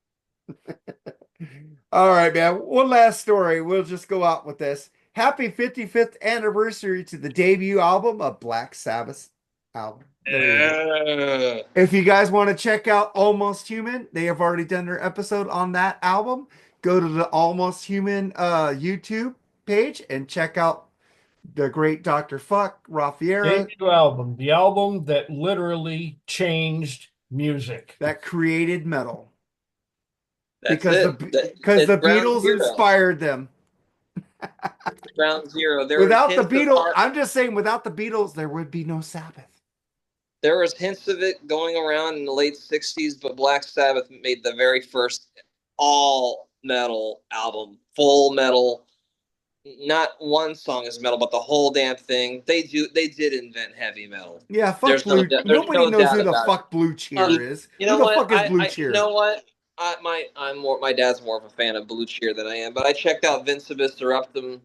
All right, man. One last story. We'll just go out with this. Happy 55th anniversary to the debut album of Black Sabbath album. There you go. If you guys want to check out Almost Human, they have already done their episode on that album. Go to the Almost Human YouTube page and check out the great Dr. Fuck, Rafiera, Debut album, the album that literally changed music. that created metal. That's Because it. because the It's ground Beatles zero. inspired them. Ground zero. Without the Beatles, I'm just saying, without the Beatles, there would be no Sabbath. There was hints of it going around in the late 60s, but Black Sabbath made the very first all metal album, full metal. Not one song is metal, but the whole damn thing. They did invent heavy metal. Yeah, fuck Blue. Nobody knows who the fuck Blue Cheer is. You know who the what? fuck is Blue Cheer? You know what? My dad's more of a fan of Blue Cheer than I am, but I checked out Vincebus Eruptum.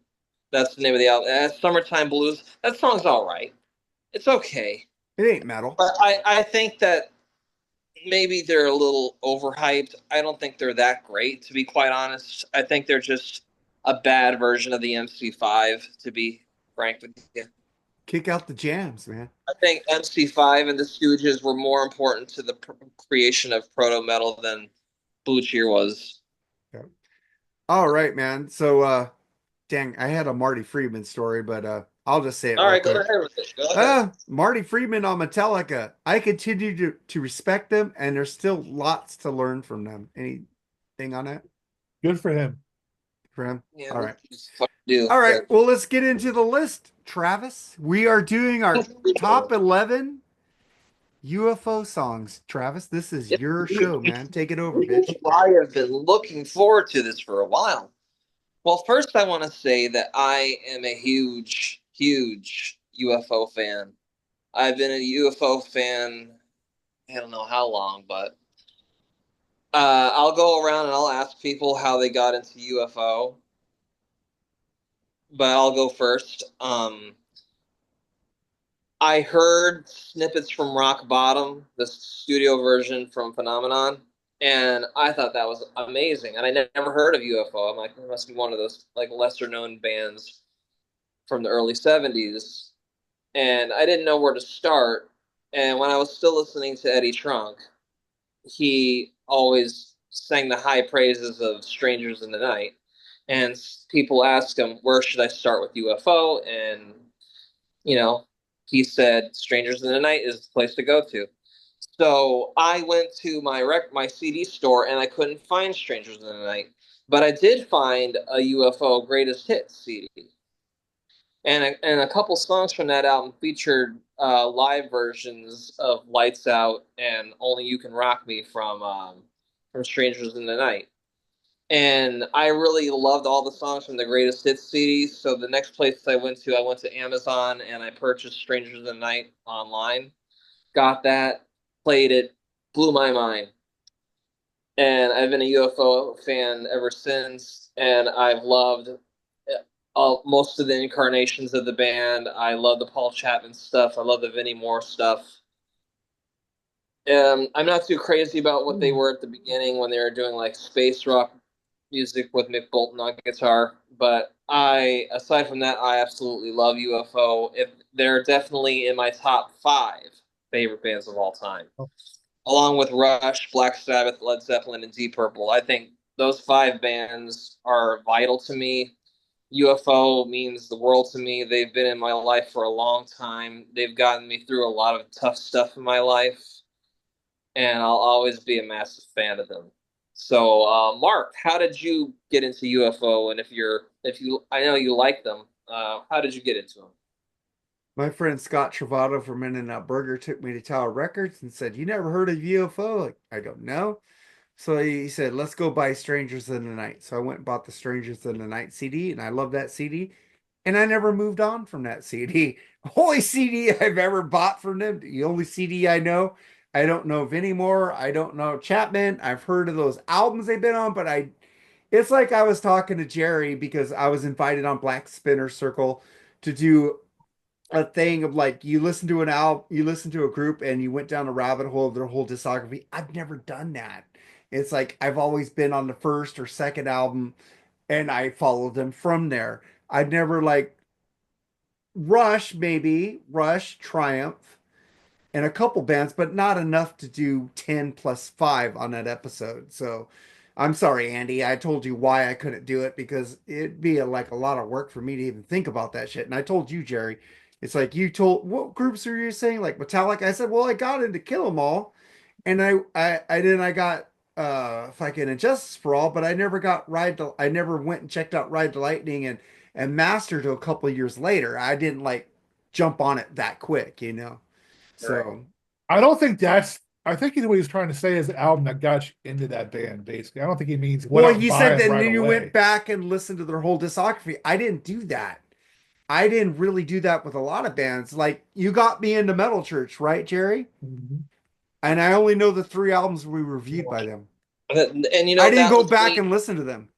That's the name of the album. That's Summertime Blues. That song's all right. It's okay. It ain't metal. But I think that maybe they're a little overhyped. I don't think they're that great, to be quite honest. I think they're just a bad version of the MC5, to be frank with you. Kick out the jams, man. I think MC5 and the Stooges were more important to the creation of proto metal than Blue Cheer was. Okay. All right, man. So, dang, I had a Marty Friedman story, but I'll just say it. All right, quick. go ahead with it. Go ahead. Marty Friedman on Metallica. I continue to respect them, and there's still lots to learn from them. Anything on that? Good for him. For him? Yeah, all right. Do. All right. Well, let's get into the list, Travis. We are doing our top 11 UFO songs. Travis, this is your show, man. Take it over, bitch. I have been looking forward to this for a while. Well, first I want to say that I am a huge, huge UFO fan. I've been a UFO fan, I don't know how long, but I'll go around and I'll ask people how they got into UFO. But I'll go first. I heard snippets from Rock Bottom, the studio version from Phenomenon, and I thought that was amazing. And I never heard of UFO. I'm like, it must be one of those like lesser known bands from the early 70s. And I didn't know where to start. And when I was still listening to Eddie Trunk, he always sang the high praises of Strangers in the Night. And people asked him, where should I start with UFO? And, you know, he said, Strangers in the Night is the place to go to. So I went to my CD store and I couldn't find Strangers in the Night. But I did find a UFO Greatest Hits CD. And a couple songs from that album featured live versions of Lights Out and Only You Can Rock Me from Strangers in the Night. And I really loved all the songs from the Greatest Hits CD. So the next place I went to Amazon and I purchased Strangers in the Night online. Got that, played it, blew my mind. And I've been a UFO fan ever since. And I've loved most of the incarnations of the band. I love the Paul Chapman stuff. I love the Vinnie Moore stuff. I'm not too crazy about what they were at the beginning when they were doing like space rock music with Mick Bolton on guitar. But aside from that, I absolutely love UFO. They're definitely in my top 5 favorite bands of all time. Along with Rush, Black Sabbath, Led Zeppelin, and Deep Purple. I think those 5 bands are vital to me. UFO means the world to me. They've been in my life for a long time. They've gotten me through a lot of tough stuff in my life. And I'll always be a massive fan of them. So, Mark, how did you get into UFO? And I know you like them. How did you get into them? My friend Scott Travato from In-N-Out Burger took me to Tower Records and said, "You never heard of UFO?" I go, "No." So he said, "Let's go buy Strangers in the Night." So I went and bought the Strangers in the Night CD, and I love that CD. And I never moved on from that CD. Only CD I've ever bought from them. The only CD I know. I don't know Vinnie Moore. I don't know Chapman. I've heard of those albums they've been on, but it's like I was talking to Jerry because I was invited on Black Spinner Circle to do a thing of like you listen to an album, you listen to a group, and you went down a rabbit hole of their whole discography. I've never done that, It's like I've always been on the first or second album, and I followed them from there. I'd never like Rush, maybe Rush, Triumph, and a couple bands, but not enough to do 10 plus 5 on that episode. So I'm sorry, Andy. I told you why I couldn't do it because it'd be like a lot of work for me to even think about that shit. And I told you, Jerry, it's like you told what groups are you saying? Like Metallica? I said, well, I got into Kill 'Em All, and I got fucking Injustice for All, but I never got I never went and checked out Ride the Lightning and Master till a couple of years later. I didn't like jump on it that quick, you know. Right. So I don't think that's. I think what he's trying to say is the album that got you into that band. Basically, I don't think he means went well, out and he buy said it that right then you away. went back and listened to their whole discography. I didn't do that. I didn't really do that with a lot of bands. Like you got me into Metal Church, right, Jerry? Mhm. And I only know the 3 albums we reviewed by them. And you know, I didn't that go was back me. and listen to them.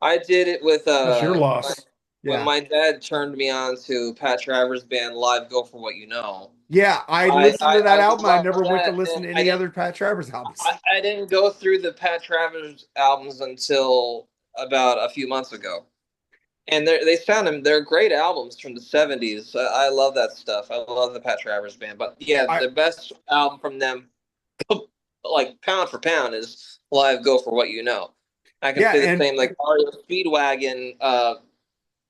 I did it with That's your loss. when Yeah. my dad turned me on to Pat Travers' band Live Go For What You Know. Yeah, I listened to that I album. I loved never went to that. listen to I any didn't other Pat Travers albums. I didn't go through the Pat Travers albums until about a few months ago. And they're great albums from the 70s. I love that stuff. I love the Pat Travers band. But yeah, I the best album from them, like pound for pound, is Live Go For What You Know. I can yeah, say the and same like REO Speedwagon,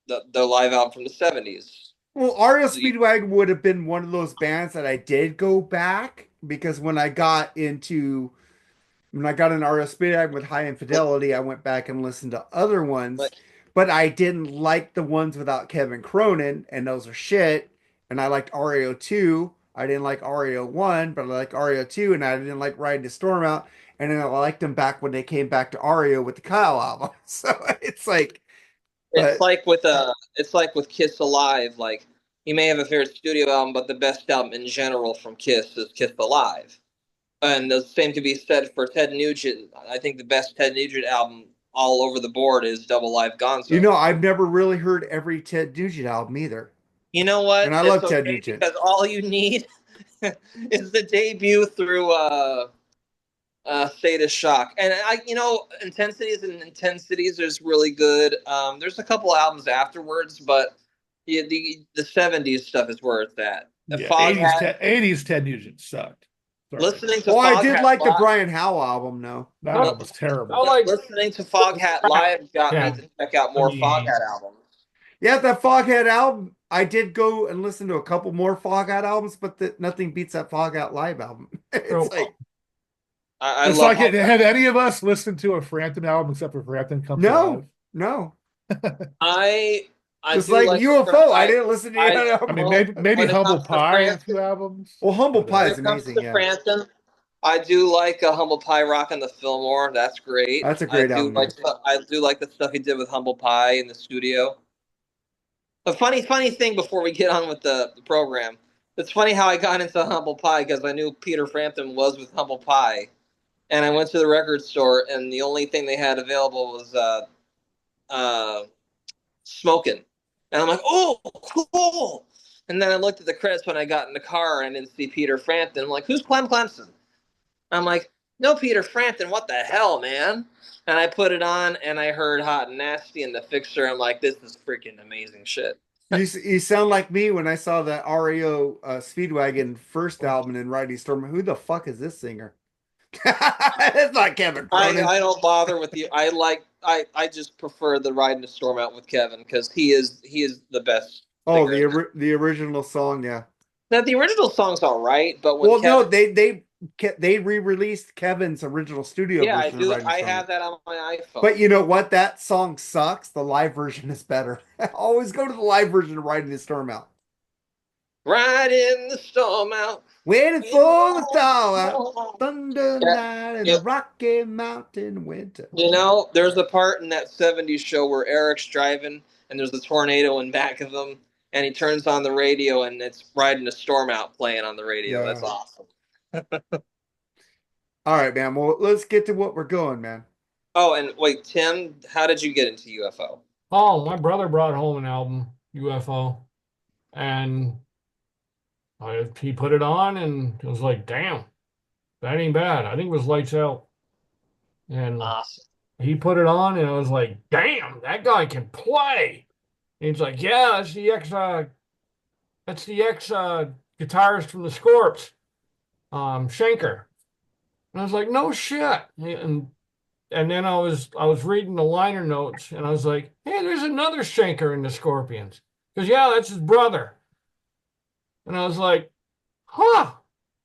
the live album from the 70s. well, REO So you, Speedwagon would have been one of those bands that I did go back because when I got an REO Speedwagon with High Infidelity, I went back and listened to other ones, like, but I didn't like the ones without Kevin Cronin, and those are shit. And I liked REO 2. I didn't like REO 1, but I liked REO 2, and I didn't like Riding the Storm Out. And then I liked them back when they came back to REO with the Kyle album. So it's like, it's but like with Kiss Alive. Like you may have a favorite studio album, but the best album in general from Kiss is Kiss Alive. And the same could be said for Ted Nugent. I think the best Ted Nugent album all over the board is Double Live Gonzo. I've never really heard every Ted Nugent album either. You know And what? I It's love Ted okay Nugent. because all you need is the debut through State of Shock. And Intensities and Intensities is really good. There's a couple albums afterwards, but the 70s stuff is where it's at. The Yeah, Foghat, 80s Ted Nugent sucked. Sorry. listening to Oh, I did Foghat like the Live, Brian Howe album, though. That No, album was terrible. I like. listening to Foghat Live got me Yeah. to check out more Foghat albums. Yeah, that Foghat album, I did go and listen to a couple more Foghat albums, but nothing beats that Foghat live album. It's like, I It's love like how have any of us listened to a Frampton album except for Frampton Comes Alive? no. I Just do like like UFO, I didn't listen to any I other I album. mean, well, maybe when it Humble comes to Pie and a few Frampton, albums. Well, Humble Pie when is it comes amazing, to yeah. Frampton, I do like Humble Pie Rock and the Fillmore. That's great. That's a great album. I do like the stuff he did with Humble Pie in the studio. A funny thing before we get on with the program. It's funny how I got into Humble Pie because I knew Peter Frampton was with Humble Pie, and I went to the record store and the only thing they had available was Smoking, and I'm like, oh, cool. And then I looked at the credits when I got in the car and I didn't see Peter Frampton. I'm like, who's Clem Clemson? I'm like, no, Peter Frampton. What the hell, man? And I put it on and I heard Hot and Nasty and The Fixer. I'm like, this is freaking amazing shit. You sound like me when I saw that REO Speedwagon first album in Riding Storm. Who the fuck is this singer? It's not Kevin Cronin. I don't bother with you. I just prefer the Riding the Storm Out with Kevin because he is the best. Oh, singer. the original song, yeah. Now the original song's all right, but when Well, Kevin, no, they re-released Kevin's original studio yeah, I version of do. Riding I Storm. have that on my iPhone. But you know what? That song sucks. The live version is better. Always go to the live version of Riding the Storm Out. Riding the Storm Out. Waiting for the thaw out. Thunder Yeah, night in yeah. the Rocky Mountain winter. You know, there's a part in that 70s show where Eric's driving and there's a tornado in back of him and he turns on the radio and it's Riding the Storm Out playing on the radio. Yeah. That's awesome. All right, man. Well, let's get to what we're going, man. Oh, and wait, Tim, how did you get into UFO? Oh, my brother brought home an album, UFO, and he put it on, and it was like, damn, that ain't bad. I think it was Lights Out. And Awesome. he put it on, and I was like, "Damn, that guy can play." And he's like, "Yeah, that's the ex guitarist from the Scorps, Schenker." And I was like, "No shit." And then I was reading the liner notes, and I was like, "Hey, there's another Schenker in the Scorpions." Because yeah, that's his brother. And I was like, "Huh,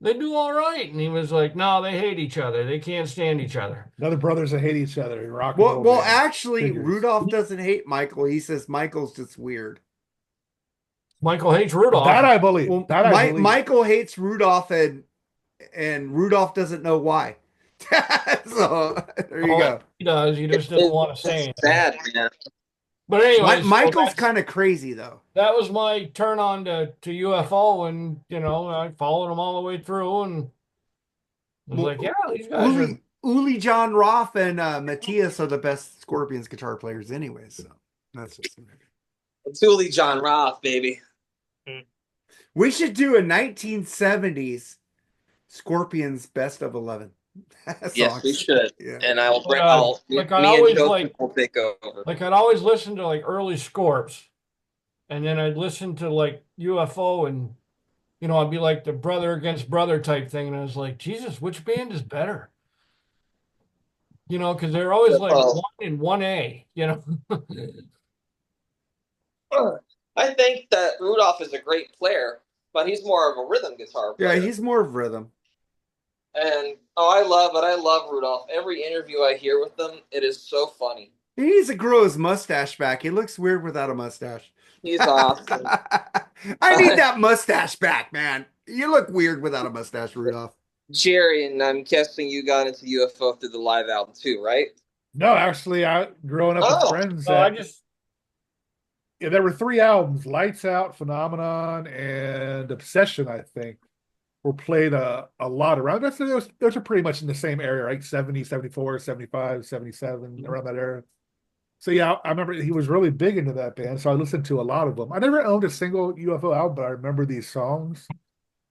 they do all right." And he was like, "No, they hate each other. They can't stand each other." Another brothers that hate each other in rock and Well, roll well, band. actually, Figures. Rudolph doesn't hate Michael. He says Michael's just weird. Michael hates Rudolph. That I believe. Well, That I believe. Michael hates Rudolph, and Rudolph doesn't know why. So there you go. He does. He just doesn't want to say It's anything. sad, man. But anyway, Michael's kind of crazy though. that was my turn on to UFO, and I followed him all the way through, and I was Well, like, yeah, these guys are. Uli John Roth and Matthias are the best Scorpions guitar players anyway. So that's just It's Uli John Roth, baby. we should do a 1970s Scorpions best of 11. Yes, we should. Yeah. And I will bring Like me I and always Joseph like, will take over. like I'd always listen to like early Scorps, and then I'd listen to like UFO, and I'd be like the brother against brother type thing, and I was like, Jesus, which band is better? Because they're always like UFO. 1 and 1A. I think that Rudolph is a great player, but he's more of a rhythm guitar player. Yeah, he's more of rhythm. And I love it. I love Rudolph. Every interview I hear with him, it is so funny. He needs to grow his mustache back. He looks weird without a mustache. He's awesome. I need that mustache back, man. You look weird without a mustache, Rudolph. Jerry, and I'm guessing you got into UFO through the live album too, right? No, actually, growing up with friends. Yeah, there were 3 albums: Lights Out, Phenomenon, and Obsession. I think were played a lot around. Those are pretty much in the same area, right? 70, 74, 75, 77, around that era. So yeah, I remember he was really big into that band, so I listened to a lot of them. I never owned a single UFO album, but I remember these songs.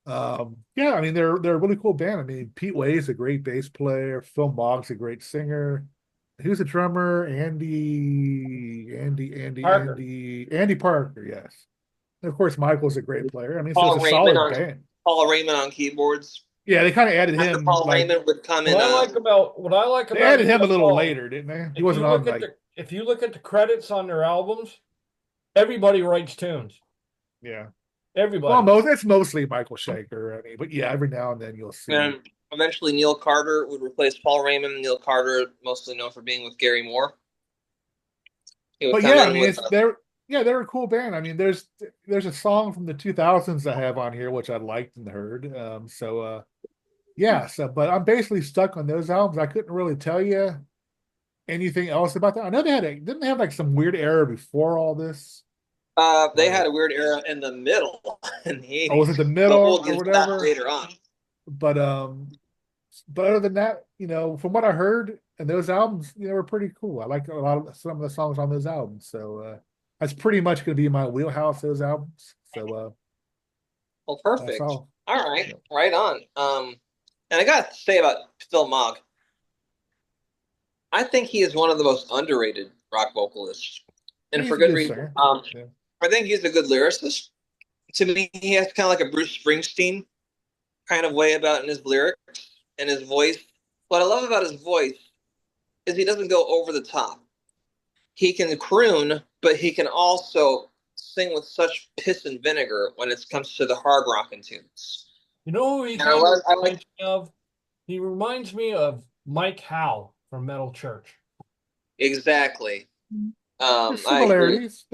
Yeah, I mean they're a really cool band. I mean, Pete Way's a great bass player, Phil Mogg's a great singer. Who's the drummer? Andy Parker, yes. And of course, Michael's a great player. I mean, so it's a solid band. Paul Raymond on keyboards. Yeah, they kind of added him. Paul Raymond would come in. What I like about they added him a little later, didn't they? He wasn't on if you look at the credits on their albums, everybody writes tunes. Yeah. Everybody. Well, it's mostly Michael Schenker. I mean, but yeah, every now and then you'll see. And eventually Neil Carter would replace Paul Raymond. Neil Carter, mostly known for being with Gary Moore. But yeah, I mean, they're a cool band. I mean, there's a song from the 2000s I have on here which I liked and heard. But I'm basically stuck on those albums. I couldn't really tell you anything else about that. I know didn't they have like some weird era before all this? They had a weird era in the middle in the 80s. Oh, was it the middle or whatever? Later on. But other than that, from what I heard, and those albums, were pretty cool. I like some of the songs on those albums. So that's pretty much going to be my wheelhouse. Those albums. So well, perfect. All right, right on. And I got to say about Phil Mogg, I think he is one of the most underrated rock vocalists, and for good reason. I think he's a good lyricist. To me, he has kind of like a Bruce Springsteen kind of way about in his lyrics and his voice. What I love about his voice is he doesn't go over the top. He can croon, but he can also sing with such piss and vinegar when it comes to the hard rockin' tunes. You know who he reminds me of? He reminds me of Mike Howe from Metal Church. Exactly. Similarities.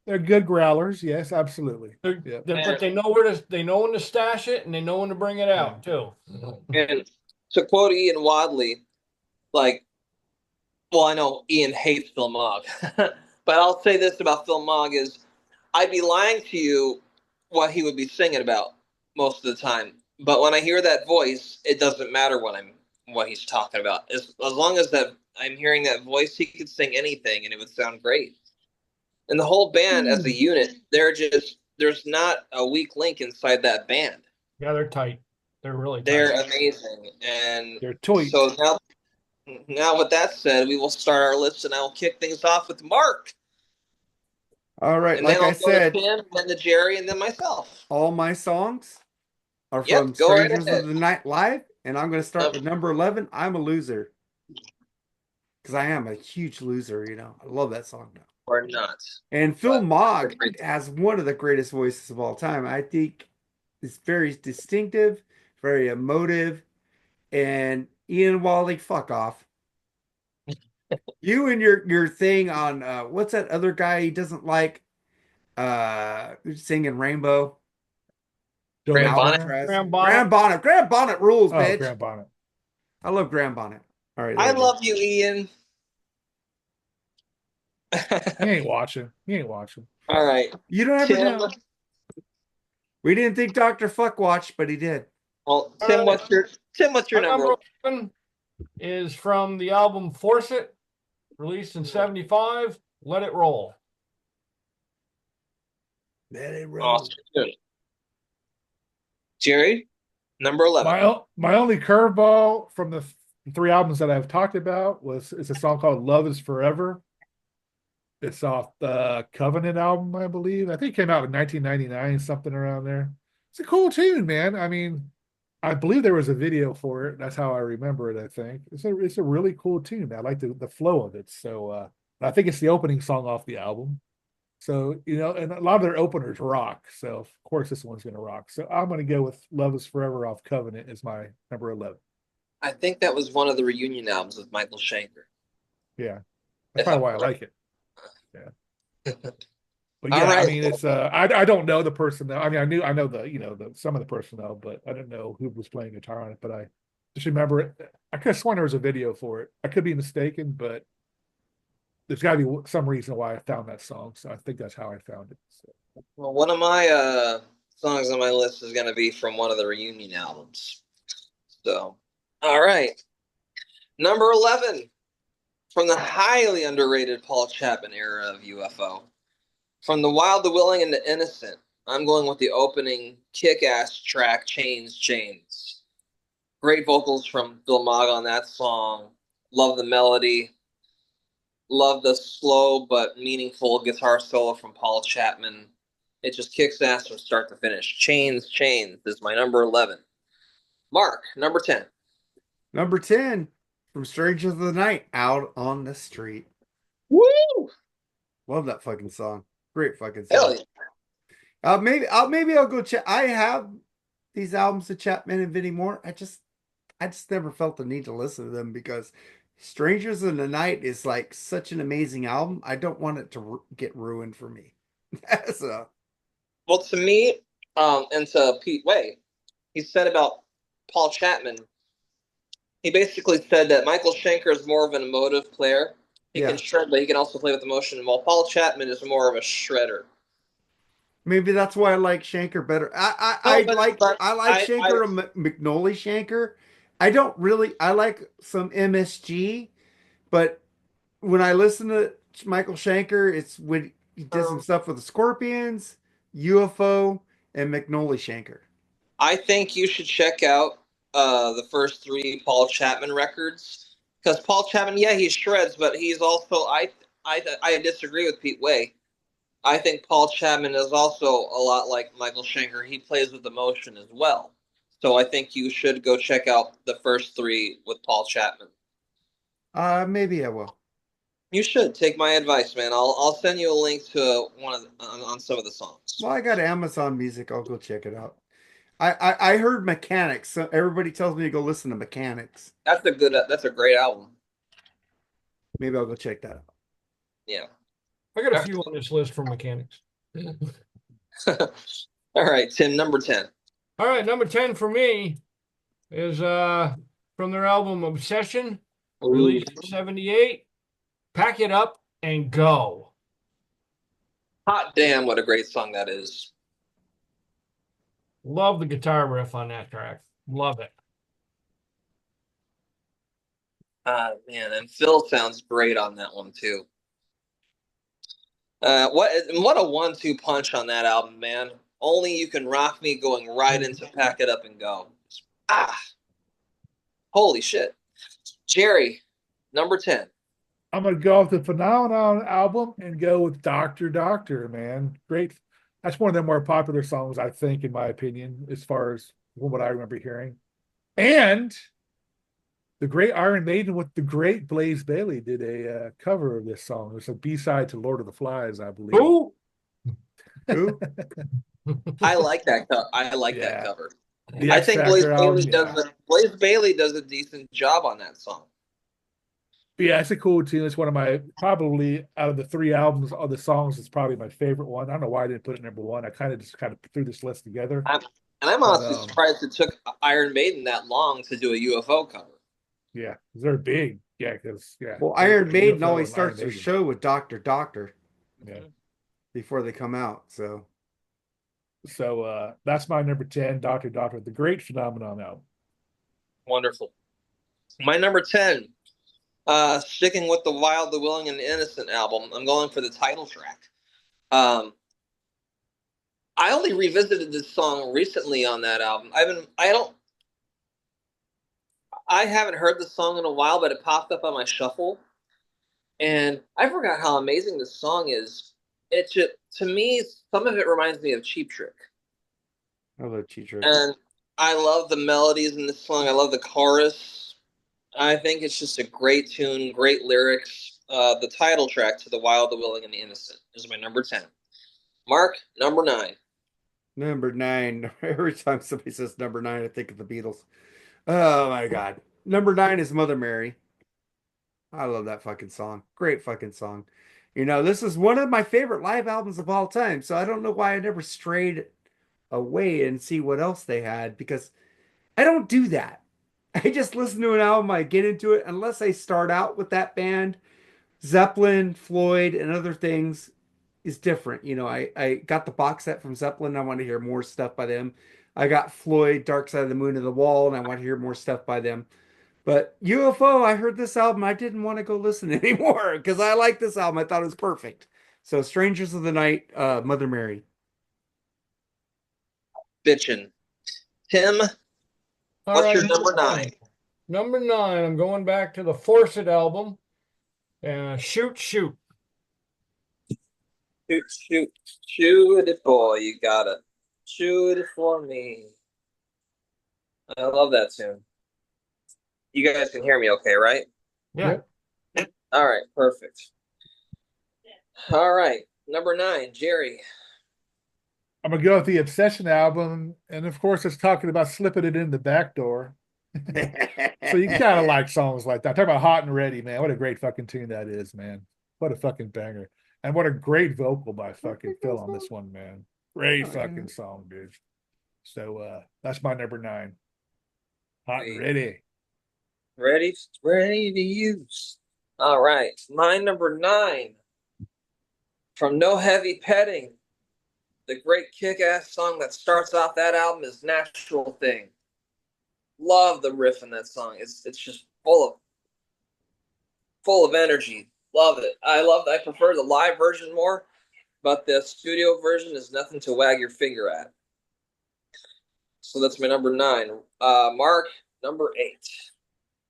They're good growlers, yes, absolutely. But they know when to stash it, and they know when to bring it out too. And to quote Ian Wadley, I know Ian hates Phil Mogg, but I'll say this about Phil Mogg is, I'd be lying to you what he would be singing about most of the time. But when I hear that voice, it doesn't matter what he's talking about. As long as that I'm hearing that voice, he could sing anything, and it would sound great. And the whole band as a unit, there's not a weak link inside that band. Yeah, they're tight. They're really tight. They're amazing. And they're toys. So Now, with that said, we will start our list, and I will kick things off with Mark. All right, And like then I I'll go said, to Tim, then to Jerry, and then myself. all my songs are from Yep, go right Strangers ahead. of the Night Live, and I'm going to start with Number- number 11. I'm a loser because I am a huge loser. I love that song now. Or not. And Phil But- Mogg has one of the greatest voices of all time. I think it's very distinctive, very emotive, and Ian Wally, fuck off. You and your thing on what's that other guy he doesn't like who's singing Rainbow? Joe Graham Bonnet. Bonner? Graham Bonnet. Graham Bonnet rules, Oh, bitch. Graham Bonnet. I love Graham Bonnet. All right, I there it is. love you, Ian. He ain't watching. He ain't watching. All right. You don't ever Tim, know. We didn't think Dr. Fuck watched, but he did. well, Tim, what's your My number? number 11 is from the album Force It, released in 75. Let It Roll. Let it roll. Awesome. Good. Jerry, number 11. My only curveball from the three albums that I've talked about is a song called "Love Is Forever." It's off the Covenant album, I believe. I think it came out in 1999, something around there. It's a cool tune, man. I mean, I believe there was a video for it. That's how I remember it. I think it's a really cool tune. I like the flow of it. So I think it's the opening song off the album. So and a lot of their openers rock. So of course this one's gonna rock. So I'm gonna go with "Love Is Forever" off Covenant as my number 11. I think that was one of the reunion albums with Michael Schenker. Yeah, that's probably why I like it. Yeah. But All yeah, I right. mean, it's I don't know the personnel. I mean, I know the some of the personnel, but I didn't know who was playing guitar on it. But I just remember it. I could have sworn there was a video for it. I could be mistaken, but there's got to be some reason why I found that song. So I think that's how I found it. So. Well, one of my songs on my list is going to be from one of the reunion albums. So, all right. Number 11, from the highly underrated Paul Chapman era of UFO. From the Wild, the Willing, and the Innocent, I'm going with the opening kick-ass track, Chains, Chains. Great vocals from Bill Mogg on that song. Love the melody. Love the slow but meaningful guitar solo from Paul Chapman. It just kicks ass from start to finish. Chains, Chains is my number 11. Mark, number 10. Number 10 from Strangers of the Night, Out on the Street. Woo! Love that fucking song. Great fucking Hell song. yeah. Maybe I'll go check. I have these albums of Chapman and Vinnie Moore. I just never felt the need to listen to them because Strangers in the Night is like such an amazing album. I don't want it to get ruined for me. So, Well, to me, and to Pete Way, he said about Paul Chapman, he basically said that Michael Schenker is more of an emotive player. He Yeah. can shred, but he can also play with emotion. While Paul Chapman is more of a shredder. maybe that's why I like Schenker better. I like Schenker and McNally Schenker. I don't really. I like some MSG, but when I listen to Michael Schenker, it's when he did some stuff with the Scorpions, UFO, and McNally Schenker. I think you should check out the first three Paul Chapman records because Paul Chapman, yeah, he shreds, but he's also I disagree with Pete Way. I think Paul Chapman is also a lot like Michael Schenker. He plays with emotion as well. So I think you should go check out the first three with Paul Chapman. Maybe I will. You should take my advice, man. I'll send you a link to one of on some of the songs. Well, I got Amazon Music. I'll go check it out. I heard Mechanics. So everybody tells me to go listen to Mechanics. That's a great album. Maybe I'll go check that out. Yeah. I got a few on this list from Mechanics. All right, Tim, number 10. All right, number 10 for me is from their album Obsession, released in 78. Pack It Up and Go. Hot damn, what a great song that is. Love the guitar riff on that track. Love it. Man, and Phil sounds great on that one too. What a 1-2 punch on that album, man. Only You Can Rock Me going right into Pack It Up and Go. Holy shit. Jerry, Number 10. I'm gonna go off the Phenomenon album and go with Doctor Doctor, man. Great. That's one of the more popular songs, I think, in my opinion, as far as what I remember hearing. And the great Iron Maiden with the great Blaze Bayley did a cover of this song. It's a B-side to Lord of the Flies, I believe. Who? Who? I like that. I like that Yeah. cover. The I X think Blaze Factor Bailey album. Blaze Bailey does a decent job on that song. Yeah, it's a cool tune. It's one of my, probably out of the 3 albums, of the songs, it's probably my favorite one. I don't know why I didn't put it number 1. I kind of threw this list together. I'm honestly surprised it took Iron Maiden that long to do a UFO cover. Yeah, they're big. Yeah, because Well, Iron Maiden UFO always and starts Iron their Maiden. show with Doctor Doctor Yeah. before they come out. So So that's my number 10, Doctor Doctor, the great Phenomenon album. Wonderful. My number 10, sticking with the Wild, the Willing, and the Innocent album, I'm going for the title track. I only revisited this song recently on that album. I haven't heard the song in a while, but it popped up on my shuffle, and I forgot how amazing this song is. It just, to me, some of it reminds me of Cheap Trick, I love Cheat Trick. and I love the melodies in this song. I love the chorus. I think it's just a great tune, great lyrics. The title track to The Wild, the Willing, and the Innocent is my number 10. Mark, number 9. Number 9. Every time somebody says number 9, I think of the Beatles. Oh my God. Number 9 is Mother Mary. I love that fucking song. Great fucking song. You know, this is one of my favorite live albums of all time. So I don't know why I never strayed away and see what else they had because I don't do that. I just listen to an album, I get into it, unless I start out with that band. Zeppelin, Floyd, and other things is different. You know, I got the box set from Zeppelin. I want to hear more stuff by them. I got Floyd, Dark Side of the Moon and the Wall, and I want to hear more stuff by them. But UFO, I heard this album. I didn't want to go listen anymore because I like this album. I thought it was perfect. So, Strangers of the Night, Mother Mary. Bitchin'. Tim, what's your number 9? Number 9, I'm going back to the Force It album. Shoot, shoot. Shoot it, boy. You gotta shoot it for me. I love that tune. You guys can hear me okay, right? Yeah. Yep. All right, perfect. All right, number 9, Jerry. I'm gonna go with the Obsession album, and of course, it's talking about slipping it in the back door. So you gotta like songs like that. Talk about Hot and Ready, man. What a great fucking tune that is, man. What a fucking banger. And what a great vocal by fucking Phil on this one, man. Great fucking song, dude. So that's my number 9. Hot and Ready. Ready to use. All right, my number 9. From No Heavy Petting, the great kick-ass song that starts off that album is Natural Thing. Love the riff in that song. It's just full of energy. Love it. I prefer the live version more, but the studio version is nothing to wag your finger at. So that's my number 9. Mark, number 8.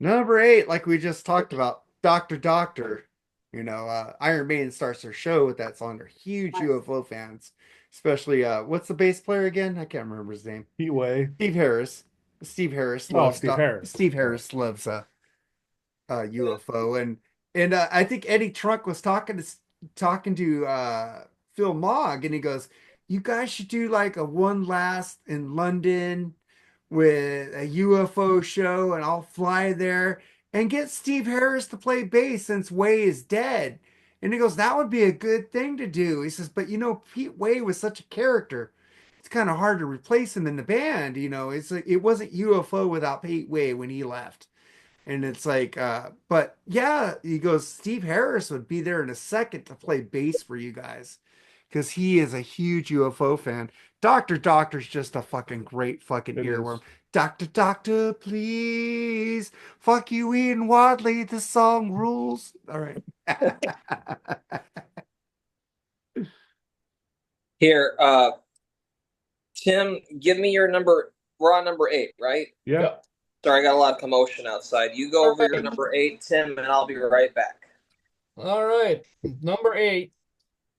Number 8, like we just talked about, Doctor Doctor. You know, Iron Maiden starts their show with that song. They're huge UFO fans, especially what's the bass player again? I can't remember his name. Heatwave. Steve Harris. Steve Harris loves Steve Harris loves UFO, and I think Eddie Trunk was talking to Phil Mogg, and he goes, "You guys should do like a one last in London with a UFO show, and I'll fly there and get Steve Harris to play bass since Way is dead." And he goes, "That would be a good thing to do." He says, "But you know, Pete Way was such a character. It's kind of hard to replace him in the band. You know, it wasn't UFO without Pete Way when he left." And it's like, but yeah, he goes, Steve Harris would be there in a second to play bass for you guys because he is a huge UFO fan. Doctor Doctor's just a fucking great fucking earworm. Doctor Doctor, please. Fuck you, Ian Wadley. The song rules. All right. Here, Tim, give me your number. We're on number 8, right? Yeah. Sorry, I got a lot of commotion outside. You go All over your right. number 8, Tim, and I'll be right back. All right. Number 8.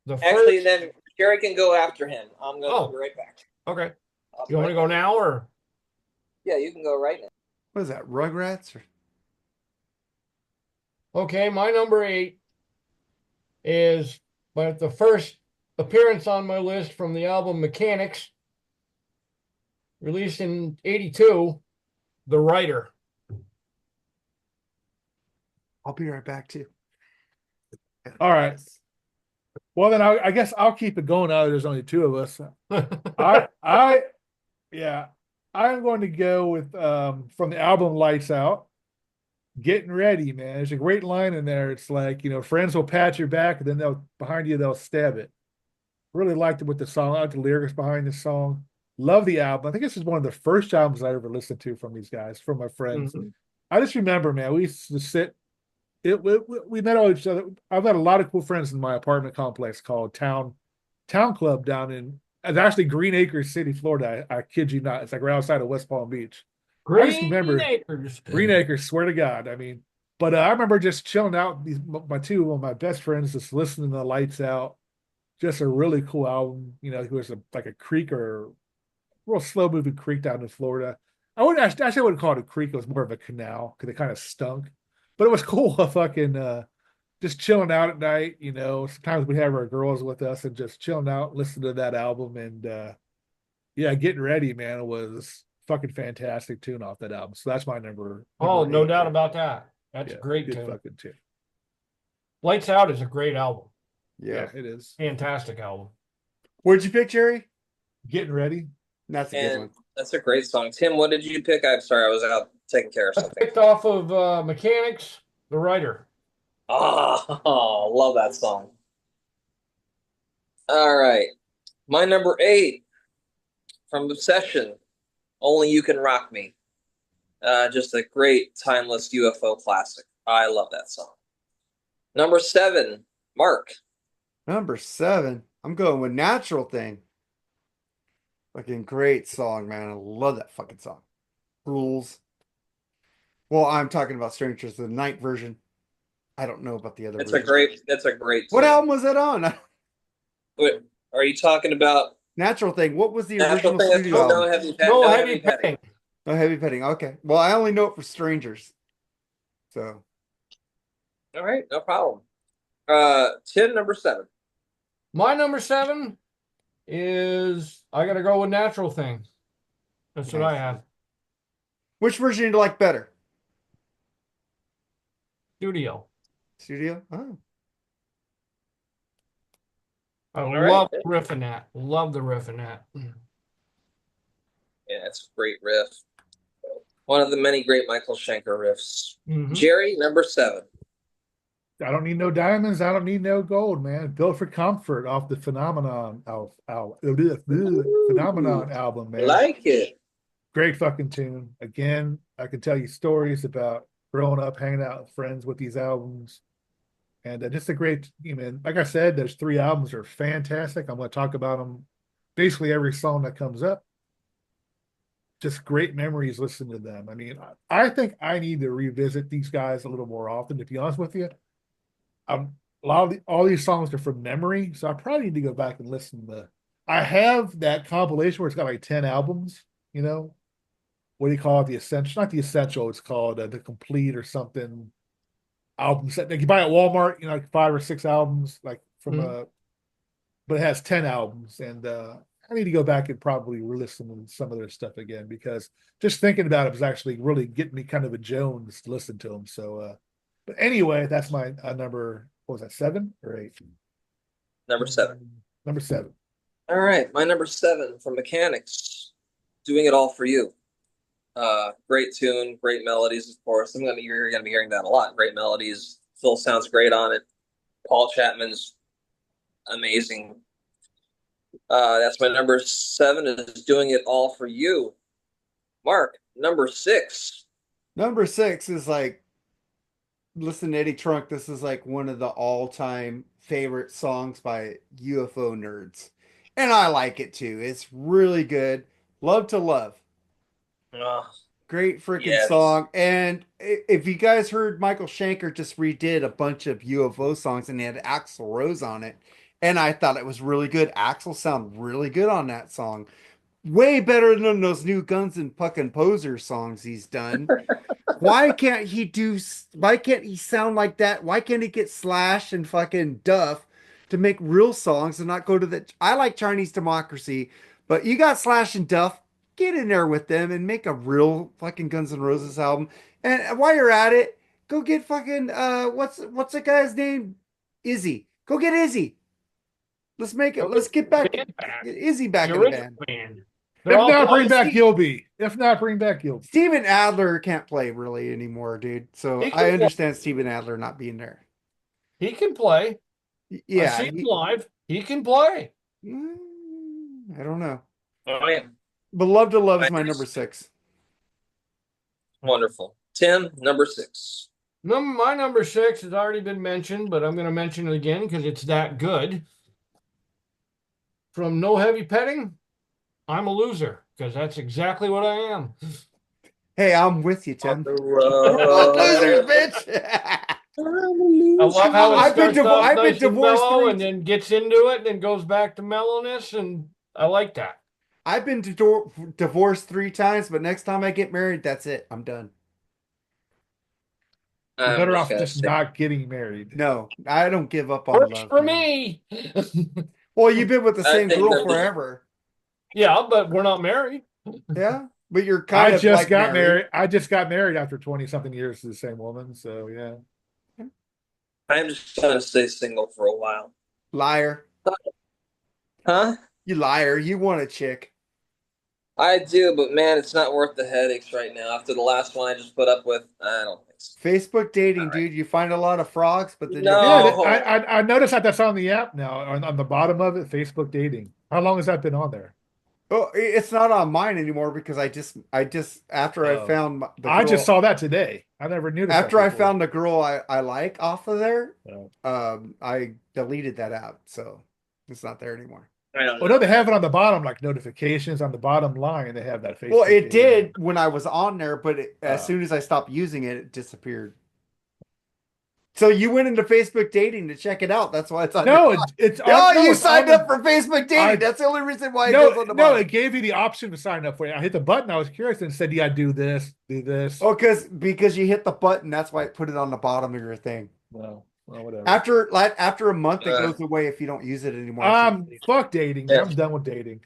The Actually, first. then Jerry can go after him. I'm going to be Oh, right back. okay. I'll be You want me right to go back. now or? Yeah, you can go right now. What is that? Rugrats? Or... Okay, my number 8 is the first appearance on my list from the album Mechanics, released in '82. The Writer. I'll be right back too. All right. Well, then I guess I'll keep it going. Now there's only two of us. Yeah, I'm going to go with from the album Lights Out. Getting ready, man. There's a great line in there. It's like, friends will pat your back, and then they'll stab it. Really liked it with the song. I like the lyrics behind the song. Love the album. I think this is one of the first albums I ever listened to from these guys, from my friends. Mhm. I just remember, man, we used to sit. We met all each other. I've had a lot of cool friends in my apartment complex called Town Club down in. It's actually Green Acres City, Florida. I kid you not. It's like right outside of West Palm Beach. I just Green remember Acres. Green Acres. Swear to God. I mean, but I remember just chilling out. Two of my best friends just listening to the Lights Out. Just a really cool album. It was like a creek or real slow moving creek down in Florida. I wouldn't call it a creek. It was more of a canal because it kind of stunk. But it was cool. Fucking just chilling out at night. Sometimes we have our girls with us and just chilling out, listening to that album, and yeah, Getting Ready, man, was fucking fantastic tune off that album. So that's my number. Oh, number no 8 doubt there. about that. That's Yeah, a great good tune. fucking tune. Lights Out is a great album. Yeah. It is. Fantastic album. Where'd you pick, Jerry? Getting Ready. That's a good And one. that's a great song. Tim, what did you pick? I'm sorry, I was out taking care of I something. picked off of Mechanics, The Writer. Oh, love that song. All right. My number 8 from Obsession, Only You Can Rock Me. Just a great, timeless UFO classic. I love that song. Number 7, Mark. Number 7. I'm going with Natural Thing. Fucking great song, man. I love that fucking song. Rules. Well, I'm talking about Strangers of the Night version. I don't know about the other That's version. That's a great What tune. album was that on? Wait, are you talking about Natural Thing. What was the Natural original Thing? studio No album? heavy No no Heavy petting. Petting. Oh, Heavy Petting. Okay. Well, I only know it for Strangers. So All right, no problem. Tim, number 7. My number 7 is I got to go with Natural Thing. That's what I have. which version do you like better? Studio. Studio? Oh. I All love right. the riff in that. Love the riff in that. Yeah, it's a great riff. One of the many great Michael Schenker riffs. Mhm. Jerry, number 7. I don't need no diamonds. I don't need no gold, man. Built for Comfort off the Phenomenon Phenomenon album, man. Like it. Great fucking tune. Again, I can tell you stories about growing up, hanging out with friends with these albums. And just a great, like I said, those 3 albums are fantastic. I'm going to talk about them basically every song that comes up. Just great memories listening to them. I mean, I think I need to revisit these guys a little more often, to be honest with you. All these songs are from memory, so I probably need to go back and listen to. I have that compilation where it's got like 10 albums. What do you call it? The essential, not the essential. It's called the complete or something album set. Like you buy at Walmart, like 5 or 6 albums, like from but it has 10 albums, and I need to go back and probably re-listen to some of their stuff again because just thinking about it was actually really getting me kind of a Jones to listen to them. So. But anyway, that's my number. What was that, 7 or 8? Number 7. Number 7. All right, my number 7 from Mechanics, Doing It All For You. Great tune, great melodies, of course. You're gonna be hearing that a lot. Great melodies. Phil sounds great on it. Paul Chapman's amazing. That's my number 7 is Doing It All For You. Mark, number 6. Number 6 is like, listen to Eddie Trunk. This is like one of the all-time favorite songs by UFO nerds. And I like it too. It's really good. Love to Love. Great freaking Yes. song. And if you guys heard, Michael Schenker just redid a bunch of UFO songs and he had Axl Rose on it. And I thought it was really good. Axl sounded really good on that song. Way better than those new Guns and fucking Poser songs he's done. Why can't he sound like that? Why can't he get Slash and fucking Duff to make real songs and not go to I like Chinese Democracy, but you got Slash and Duff, get in there with them and make a real fucking Guns N' Roses album. And while you're at it, go get fucking what's the guy's name? Izzy. Go get Izzy. Let's make it. Let's get back Izzy back in the band. If not, bring back Gilby. If not, bring back Gilby. Steven Adler can't play really anymore, dude. So I understand Steven Adler not being there. He can play. Yeah. I see him live. He can play. I don't know. Oh, yeah. But Love to Love is my number 6. Wonderful. Tim, number 6. My number 6 has already been mentioned, but I'm going to mention it again because it's that good. From No Heavy Petting, I'm a Loser, because that's exactly what I am. Hey, I'm with you, Tim. Losers, bitch. I love how it starts off I've been nice and divorced mellow three- and then gets into it and then goes back to mellowness, and I like that. I've been divorced 3 times, but next time I get married, that's it. I'm done. You're better off just not getting married. No, I don't give up on Works love. for man. me. Well, you've been with the same think girl that- forever. Yeah, but we're not married. Yeah, but you're kind of like got married. married. I just got married after 20-something years to the same woman. So yeah. I'm just going to stay single for a while. Liar. Huh? You liar. You want a chick. I do, but man, it's not worth the headaches right now. After the last one I just put up with, I don't think so. Facebook dating, All right. dude. You find a lot of frogs, but then No. Yeah, I noticed that that's on the app now. On the bottom of it, Facebook dating. How long has that been on there? Oh, it's not on mine anymore because I just after I found the girl, I just saw that today. I never knew. after I found the girl I like off of there, Oh. I deleted that app, so it's not there anymore. I don't know. Well, no, they have it on the bottom, like notifications on the bottom line. They have that Facebook. Well, it dating. did when I was on there, but as Oh. soon as I stopped using it, it disappeared. So you went into Facebook dating to check it out. That's why it's on. No, your- it's. Oh, no, you it's signed on up for Facebook dating. I- That's the only reason why it No, goes on the no, bottom. it gave you the option to sign up for it. I hit the button. I was curious and said, "Yeah, do this, do this." Oh, because you hit the button, that's why it put it on the bottom of your thing. Well, whatever. After a month, it goes away if you don't use it anymore. Fuck dating. Yeah. I'm done with dating.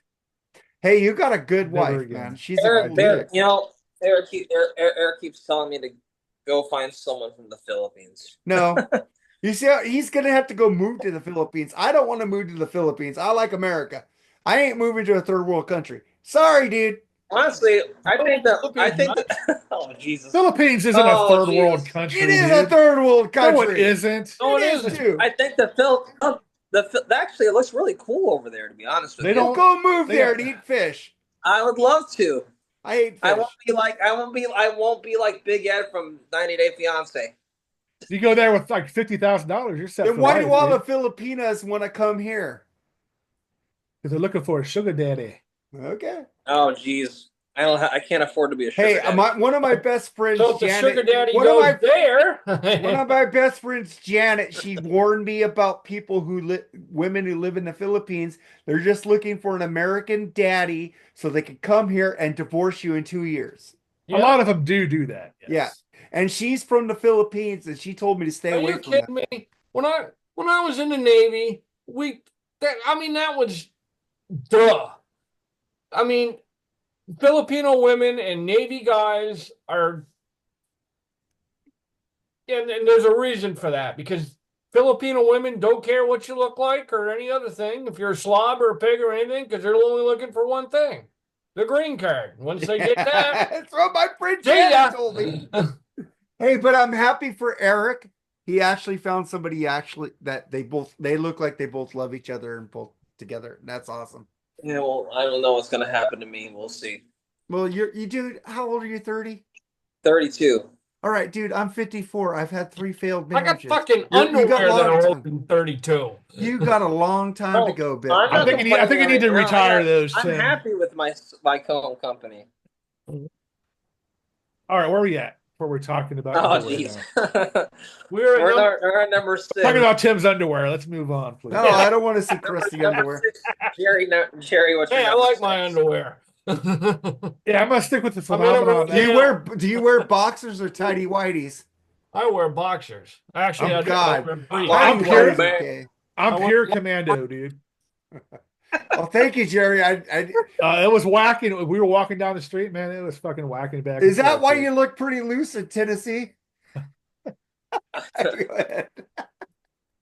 Hey, you got a good Never wife, again. man. She's a Eric, good chick. you know, Eric keeps telling me to go find someone from the Philippines. No. You see, he's gonna have to go move to the Philippines. I don't want to move to the Philippines. I like America. I ain't moving to a third world country. Sorry, dude. Honestly, I think that oh Jesus. Philippines isn't Oh, a third Jesus. world country. It is dude. a third world country. No, it isn't. No, It it is is too. I think actually it looks really cool over there, to be honest with They you. don't- Go move They- there and eat fish. I would love to. I hate fish. I won't be like Big Ed from 90 Day Fiance. You go there with like $50,000, you're set. Then for why life, do all dude. the Filipinas want to come here? Because they're looking for a sugar daddy. Okay. Oh geez. I can't afford to be a sugar Hey, daddy. one of my best friends, So if the Janet, sugar daddy one of goes my there, One of my best friends, Janet, she warned me about people women who live in the Philippines. They're just looking for an American daddy so they can come here and divorce you in 2 years. A lot of them do that. Yes. Yeah. And she's from the Philippines, and she told me to stay Are away you from that. kidding me? When I was in the Navy, that was duh. I mean, Filipino women and Navy guys are, and there's a reason for that, because Filipino women don't care what you look like or any other thing, if you're a slob or a pig or anything, because they're only looking for one thing, the green card. Once they get that, That's what my friend see ya. Janet told me. Hey, but I'm happy for Eric. He actually found somebody that they look like they both love each other and both together. That's awesome. Yeah, well, I don't know what's gonna happen to me. We'll see. Well, you dude, how old are you? 30? 32. All right, dude, I'm 54. I've had 3 failed I got marriages. fucking You got underwear that long are time. older than 32. You got a long time to go, Bill. I'm I not think you need to complaining right now. retire those. I'm Tim. happy with my home company. All right, where are we at? Before we're talking about Oh, underwear jeez. now. We're at number 6. Talking about Tim's underwear. Let's move on, please. No, I don't want to see crusty Number underwear. 6. Jerry, what's your Hey, I number like 6? my underwear. Yeah, I'm gonna stick with the I'm gonna phenomenon. Do you wear boxers or tidy whities? I wear boxers. Actually, Oh, I God. wear briefs. I'm Tidy pure- whities, okay. I'm I want- pure commando, dude. Well, thank you, Jerry. It was whacking. We were walking down the street, man. It was fucking whacking back. Is and that forth, why dude. you look pretty loose in Tennessee? Go ahead.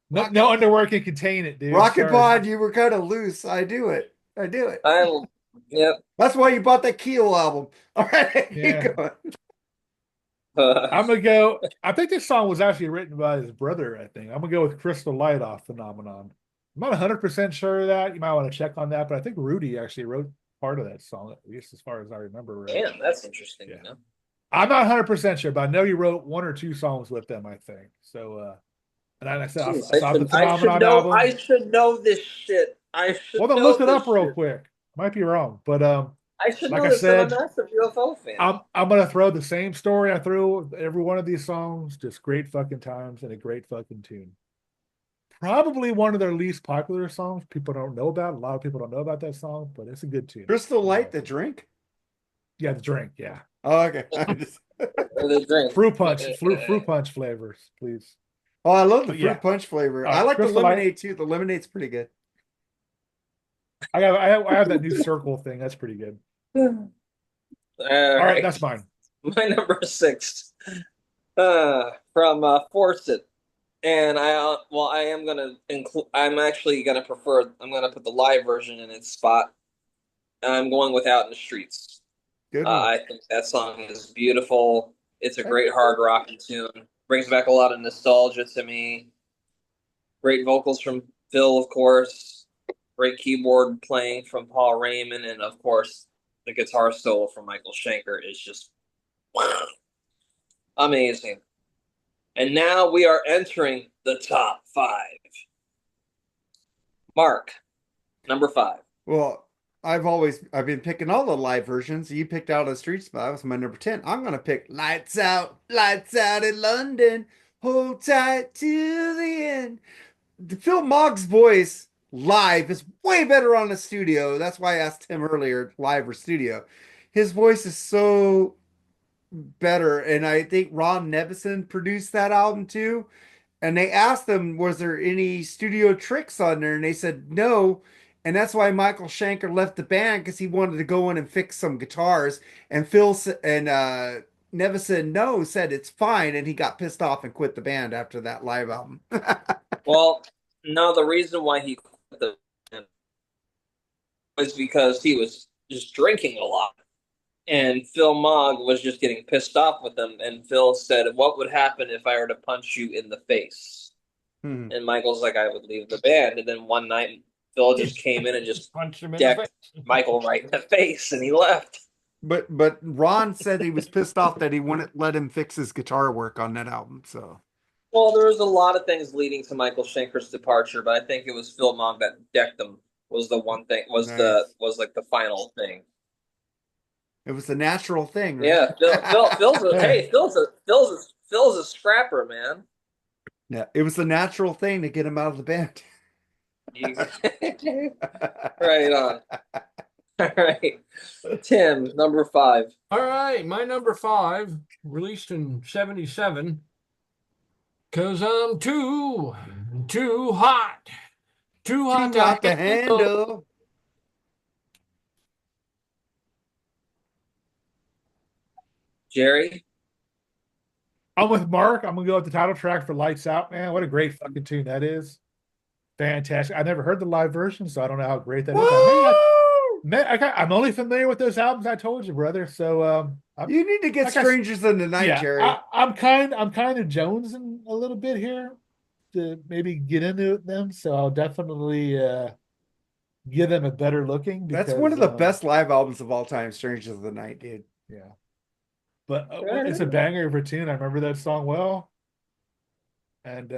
No underwear can contain it, dude. Rocket Sorry. Pod, you were kind of loose. I do it. Yep. That's why you bought that Keel album. All right, Yeah. keep going. I'm gonna go. I think this song was actually written by his brother. I think I'm gonna go with Crystal Light Off Phenomenon. I'm not 100% sure of that. You might want to check on that, but I think Rudy actually wrote part of that song, at least as far as I remember. Right? Damn, that's interesting. Yeah. You know? I'm not 100% sure, but I know he wrote 1 or 2 songs with them. I think so. And I said, Jeez, I saw the Phenomenon album. I should know this shit. Well, then look it up real quick. Might be wrong, but I should like know I this. said, I'm a massive UFO fan. I'm gonna throw the same story I threw with every one of these songs. Just great fucking times and a great fucking tune. Probably one of their least popular songs. People don't know about. A lot of people don't know about that song, but it's a good tune. Crystal Light, the drink? Yeah, the drink. Yeah, Oh, okay. The drink. fruit punch flavors, please. Oh, I love the But fruit yeah. punch flavor. All I right, like the Crystal Light. lemonade too. The lemonade's pretty good. I have that new circle thing. That's pretty good. All All right, that's mine. My number 6 from Force It. And I am gonna include. I'm actually gonna prefer. I'm gonna put the live version in its spot. And I'm going with Out in the Streets. Good one. I think that song is beautiful. It's a great hard rocking tune. Brings back a lot of nostalgia to me. Great vocals from Phil, of course. Great keyboard playing from Paul Raymond, and of course, the guitar solo from Michael Schenker is just amazing. And now we are entering the top 5. Mark, number 5. Well, I've been picking all the live versions. You picked Out of the Streets, but that was my number 10. I'm gonna pick Lights Out in London. Hold tight to the end. Phil Mogg's voice live is way better on the studio. That's why I asked him earlier, live or studio. His voice is so better, and I think Ron Nevison produced that album too. And they asked them, was there any studio tricks on there? And they said no. And that's why Michael Schenker left the band, because he wanted to go in and fix some guitars. And Nevison no, said it's fine, and he got pissed off and quit the band after that live album. Well, no, the reason why he quit the band was because he was just drinking a lot. And Phil Mogg was just getting pissed off with him. And Phil said, what would happen if I were to punch you in the face? And Michael's like, I would leave the band. And then one night, Phil just came in and just Punched him in the decked face. Michael right in the face, and he left. But Ron said he was pissed off that he wouldn't let him fix his guitar work on that album. So, Well, there was a lot of things leading to Michael Schenker's departure, but I think it was Phil Mogg that decked him. Was the one thing was like the final thing. it was a natural thing, right? Yeah, Phil's a scrapper, man. Yeah, it was a natural thing to get him out of the band. Right on. All right, Tim, number 5. All right, my number 5, released in '77. 'Cause I'm too hot. Too hot Got to the handle. Jerry. I'm with Mark. I'm gonna go with the title track for Lights Out, man. What a great fucking tune that is. Fantastic. I never heard the live version, so I don't know how great that is. I'm only familiar with those albums I told you, brother. So You need to get Strangers in the Night, Jerry. I'm kind of jonesing a little bit here to maybe get into them. So I'll definitely give them a better looking. That's one of the best live albums of all time, Strangers of the Night, dude. Yeah. But it's a banger of a tune. I remember that song well. And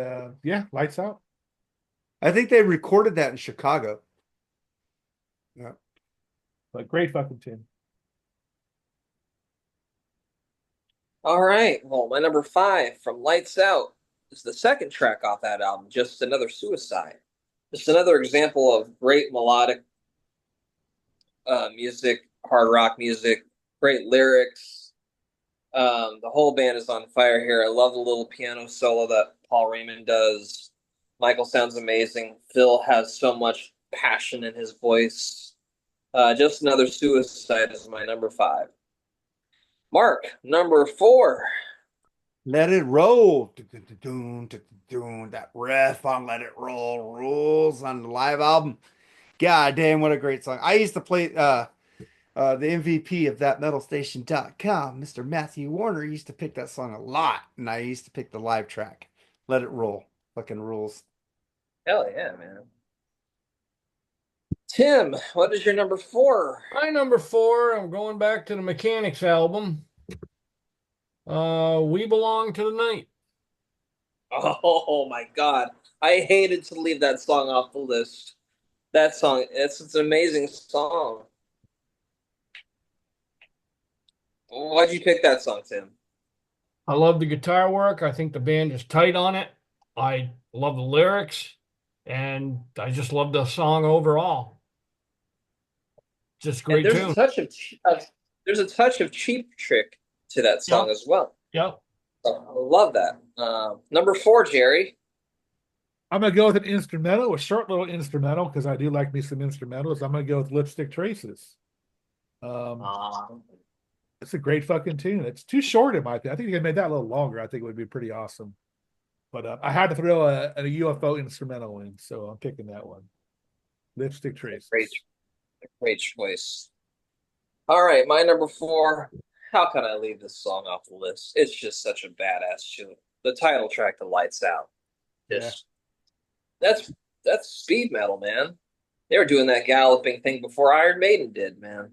yeah, Lights Out. I think they recorded that in Chicago. Yeah. But great fucking tune. All right. Well, my number 5 from Lights Out is the second track off that album, Just Another Suicide. Just another example of great melodic music, hard rock music, great lyrics. The whole band is on fire here. I love the little piano solo that Paul Raymond does. Michael sounds amazing. Phil has so much passion in his voice. Just Another Suicide is my number 5. Mark, number 4. Let It Roll. That riff on Let It Roll rules on the live album. God damn, what a great song. I used to play the MVP of that metalstation.com, Mr. Matthew Warner, used to pick that song a lot, and I used to pick the live track. Let It Roll. Fucking rules. Hell yeah, man. Tim, what is your number 4? My number 4, I'm going back to the Mechanics album. We Belong to the Night. Oh my God. I hated to leave that song off the list. That song, it's an amazing song. Why'd you pick that song, Tim? I love the guitar work. I think the band is tight on it. I love the lyrics, and I just love the song overall. Just And great there's tune. there's a touch of Cheap Trick to that song as well. Yep. I love that. Number 4, Jerry. I'm gonna go with an instrumental, a short little instrumental, because I do like me some instrumentals. I'm gonna go with Lipstick Traces. It's a great fucking tune. It's too short in my opinion. I think if they made that a little longer, I think it would be pretty awesome. But I had to throw a UFO instrumental in, so I'm picking that one. Lipstick Traces. Great choice. All right, my number 4. How can I leave this song off the list? It's just such a badass tune. The title track to Lights Out. Just that's speed metal, man. They were doing that galloping thing before Iron Maiden did, man.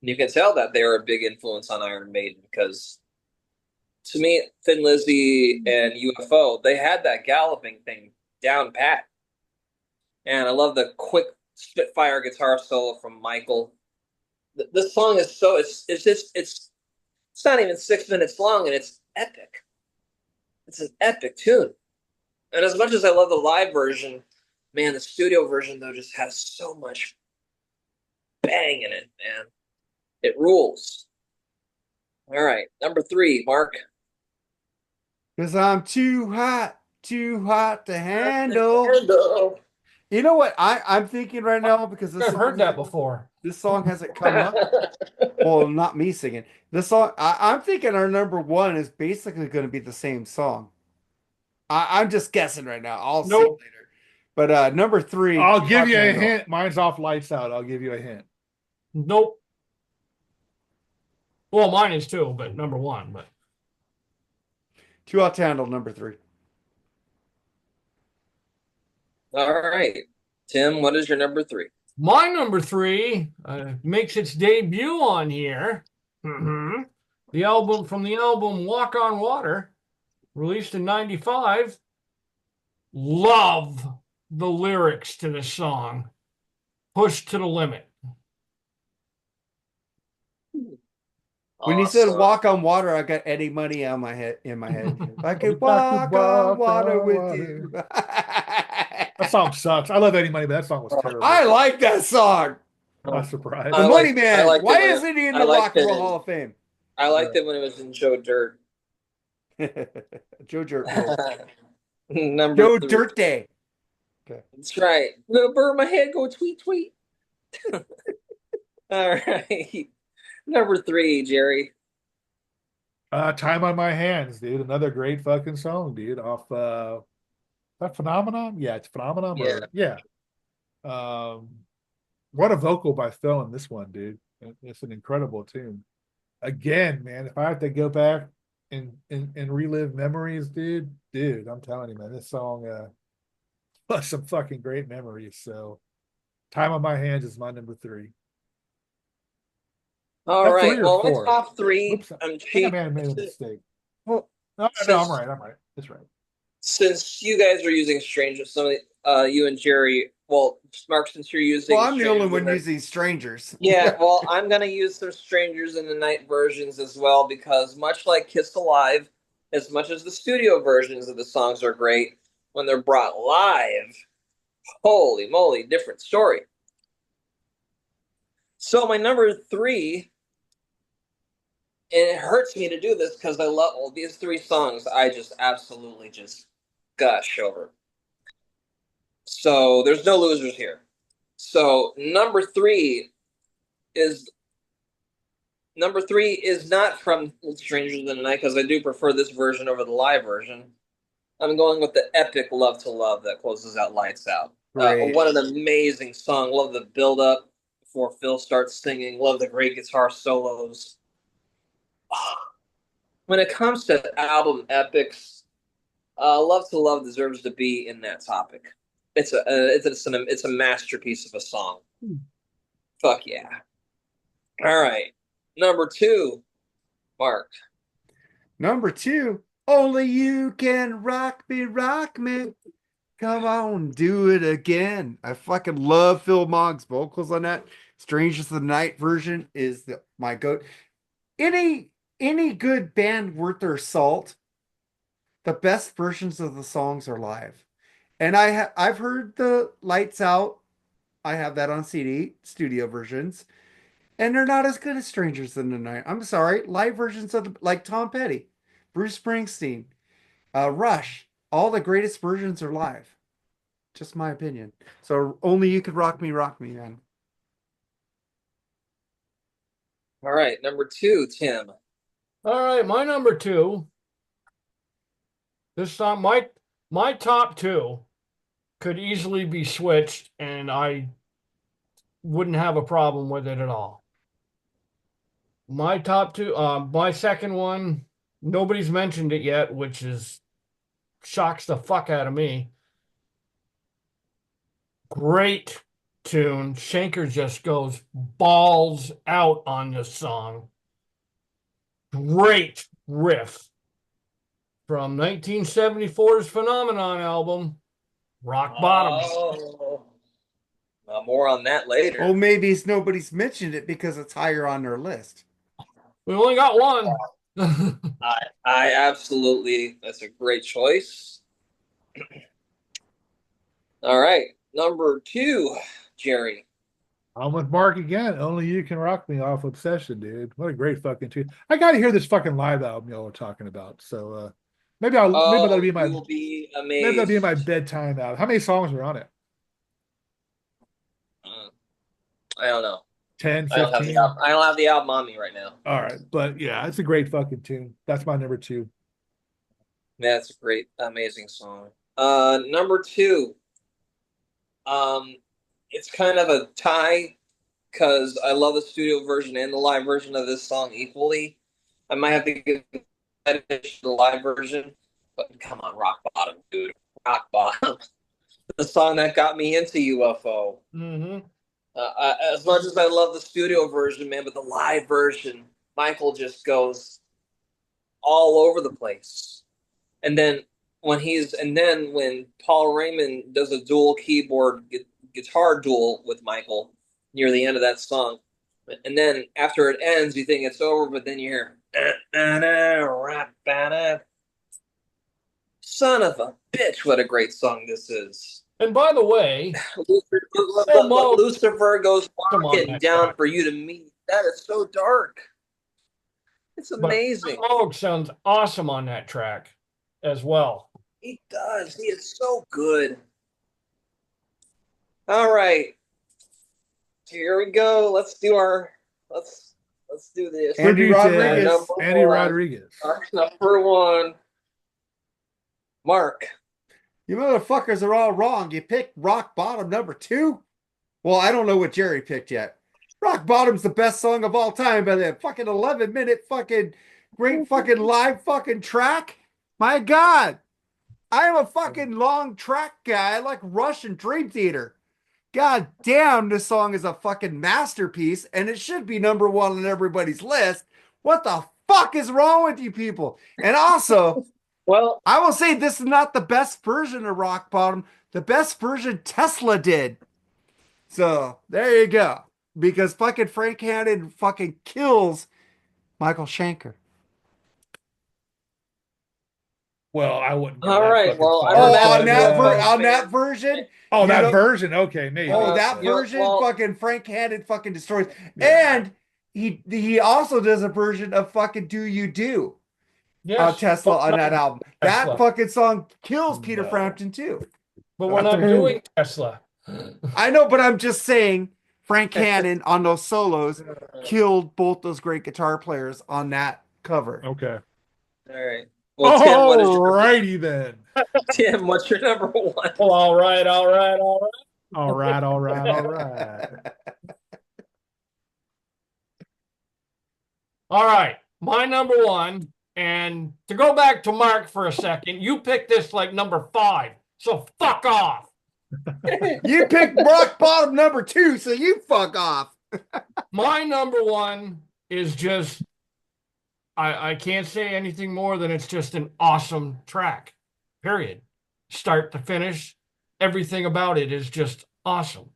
And you can tell that they were a big influence on Iron Maiden because to me, Thin Lizzy and UFO, they had that galloping thing down pat. And I love the quick Spitfire guitar solo from Michael. This song is so it's not even 6 minutes long, and it's epic. It's an epic tune. And as much as I love the live version, man, the studio version though just has so much bang in it, man. It rules. All right, number 3, Mark. Because I'm too hot to handle. You know what I'm thinking right now, because I've heard that before. This song hasn't come up. Well, not me singing. This song, I'm thinking our number 1 is basically going to be the same song. I'm just guessing right now. I'll see later. But number 3. I'll give you a hint. Mine's off Lights Out. I'll give you a hint. Nope. Well, mine is too, but number 1. But Too Hot to Handle, number 3. All right, Tim, what is your number 3? my number 3 makes its debut on here. The album Walk on Water, released in '95. Love the lyrics to this song. Pushed to the limit. When you said walk on water, I got Eddie Money on my head. If I could walk on water with you. That song sucks. I love Eddie Money, but that song was terrible. I like that song. I'm not surprised. The Money Man. Why isn't he in the Rock and Roll Hall of Fame? I liked it when it was in Joe Dirt. Joe Dirt. Number Joe 3. Dirt Day. Okay. That's right. Little bird, my head go tweet tweet. All right. Number 3, Jerry. Time on My Hands, dude. Another great fucking song, dude. Off that Phenomenon? Yeah, it's Phenomenon. Yeah. What a vocal by Phil in this one, dude. It's an incredible tune. Again, man, if I have to go back and relive memories, dude, I'm telling you, man, this song has some fucking great memories. So Time on My Hands is my number 3. All right. Well, my top 3. Oops, I made a mistake. Well, no, I'm right. That's right. Since you guys are using Strange, you and Jerry, well, Mark, since you're using. Well, I'm the only Strangers one in the- using strangers. Yeah, well, I'm gonna use some Strangers in the Night versions as well because much like Kiss Alive, as much as the studio versions of the songs are great, when they're brought live, holy moly, different story. So my number 3, and it hurts me to do this because I love all these 3 songs. I just absolutely just gush over. So there's no losers here. So number 3 is not from Strangers in the Night because I do prefer this version over the live version. I'm going with the epic Love to Love that closes out Lights Out. What an amazing song. Love the build up before Phil starts singing. Love the great guitar solos. When it comes to album epics, Love to Love deserves to be in that topic. It's a masterpiece of a song. Fuck yeah. All right. Number 2, Mark. Number 2, Only You Can Rock Me. Come on, do it again. I fucking love Phil Mogg's vocals on that. Strangers of the Night version is my goat. Any good band worth their salt, the best versions of the songs are live. And I've heard the Lights Out. I have that on CD, studio versions. And they're not as good as Strangers in the Night. I'm sorry. Live versions of like Tom Petty, Bruce Springsteen, Rush. All the greatest versions are live. Just my opinion. So Only You Could Rock Me, man. All right, number 2, Tim. All right, my number 2. This song, my top 2 could easily be switched, and I wouldn't have a problem with it at all. My top 2, my second one, nobody's mentioned it yet, which shocks the fuck out of me. Great tune. Schenker just goes balls out on this song. Great riff from 1974's Phenomenon album, Rock Bottom. Oh, more on that later. Oh, maybe nobody's mentioned it because it's higher on their list. We only got one. I absolutely, that's a great choice. All right, number 2, Jerry. I'm with Mark again. Only You Can Rock Me off Obsession, dude. What a great fucking tune. I got to hear this fucking live album y'all were talking about. So maybe that'll be my You'll be amazed. maybe that'll be my bedtime out. How many songs are on it? I don't know. 10, I don't 15? I don't have the album on me right now. All right, but yeah, it's a great fucking tune. That's my number 2. Yeah, it's a great, amazing song. Number 2. It's kind of a tie because I love the studio version and the live version of this song equally. I might have to give the live version, but come on, Rock Bottom, dude. Rock Bottom. The song that got me into UFO. Mm-hmm. As much as I love the studio version, man, but the live version, Michael just goes all over the place. And then when Paul Raymond does a dual keyboard guitar duel with Michael near the end of that song, and then after it ends, you think it's over, but then you hear son of a bitch, what a great song this is. And by the way, Lucifer goes walking down track for you to meet. That is so dark. It's amazing. Moog sounds awesome on that track as well. He does. He is so good. All right. Here we go. Let's do this. Andy Rodriguez. Andy Rodriguez. Our number 1. Mark. You motherfuckers are all wrong. You picked Rock Bottom number 2? Well, I don't know what Jerry picked yet. Rock Bottom's the best song of all time by that fucking 11-minute fucking great fucking live fucking track. My God. I am a fucking long track guy. I like Rush and Dream Theater. God damn, this song is a fucking masterpiece, and it should be number 1 on everybody's list. What the fuck is wrong with you people? And also, Well, I will say this is not the best version of Rock Bottom. The best version Tesla did. So there you go. Because fucking Frank Hannon fucking kills Michael Schenker. Well, I wouldn't go All that right, fucking well, far. I'm a Oh, massive on that UFO on that fan. version. Oh, you that know- version? Okay, maybe. Oh, that you know, version, well- fucking Frank Hannon fucking destroys. Yeah. And he also does a version of fucking Do You Do Yes. Tesla but on not that album. Tesla. That fucking song kills Peter No. Frampton too. But we're not doing Tesla. I know, but I'm just saying Frank Hannon on those solos killed both those great guitar players on that cover. Okay. All right. Well, Tim, what is your Alrighty then. Tim? What's your number one? Well, all right. All right. All right. My number one. And to go back to Mark for a second, you picked this like number 5. So fuck off. You picked Rock Bottom number 2, so you fuck off. My number one is just, I can't say anything more than it's just an awesome track, period. Start to finish, everything about it is just awesome.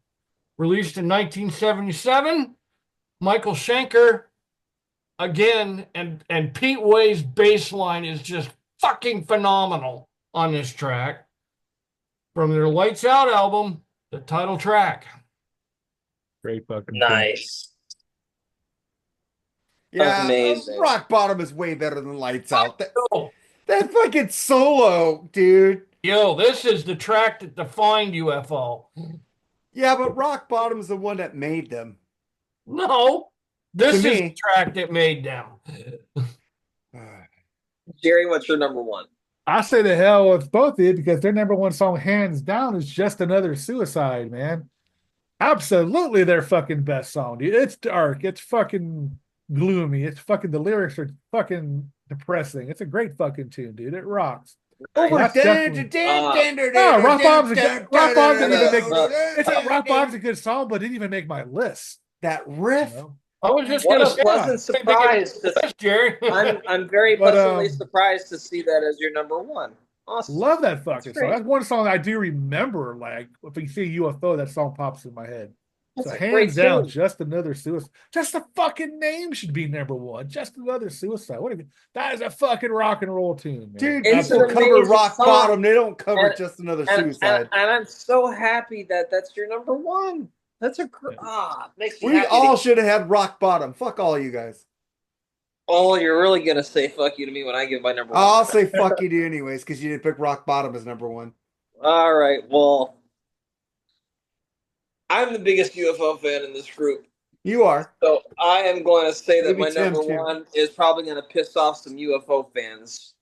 Released in 1977, Michael Schenker, again, and Pete Way's bass line is just fucking phenomenal on this track. From their Lights Out album, the title track. Great fucking Nice. Yeah, Amazing. Rock Bottom is way better than Lights Out. Yo, That fucking solo, dude. this is the track that defined UFO. Yeah, but Rock Bottom is the one that made them. No, this To is me- the track that made them. Jerry, what's your number one? I say the hell with both of you because their number one song, hands down, is Just Another Suicide, man. Absolutely their fucking best song, dude. It's dark. It's fucking gloomy. It's fucking, the lyrics are fucking depressing. It's a great fucking tune, dude. It rocks. Over That's definitely- No, Rock Bomb's Rock Bomb's a good song, but it didn't even make my list. That riff. You know? I was just What gonna a say, pleasant surprise! this, Jerry. I'm very But, pleasantly surprised to see that as your number one. Awesome. Love that fucking That's great. song. That's one song I do remember. Like, if you see UFO, that song pops in my head. That's So a great hands down, tune. Just Another Suicide. Just the fucking name should be number one. Just Another Suicide. What do you mean? That is a fucking rock and roll tune, man. Dude, It's people an cover amazing Rock song. Bottom. They don't cover And- Just Another And, Suicide. and I'm so happy that that's your number one. That's a makes me We happy. all should have had Rock Bottom. Fuck all you guys. Oh, you're really gonna say fuck you to me when I give my number one? I'll say fuck you to anyways because you didn't pick Rock Bottom as number one. All right. Well, I'm the biggest UFO fan in this group, You are. so I am going to say that Maybe my Tim, number too. one is probably going to piss off some UFO fans.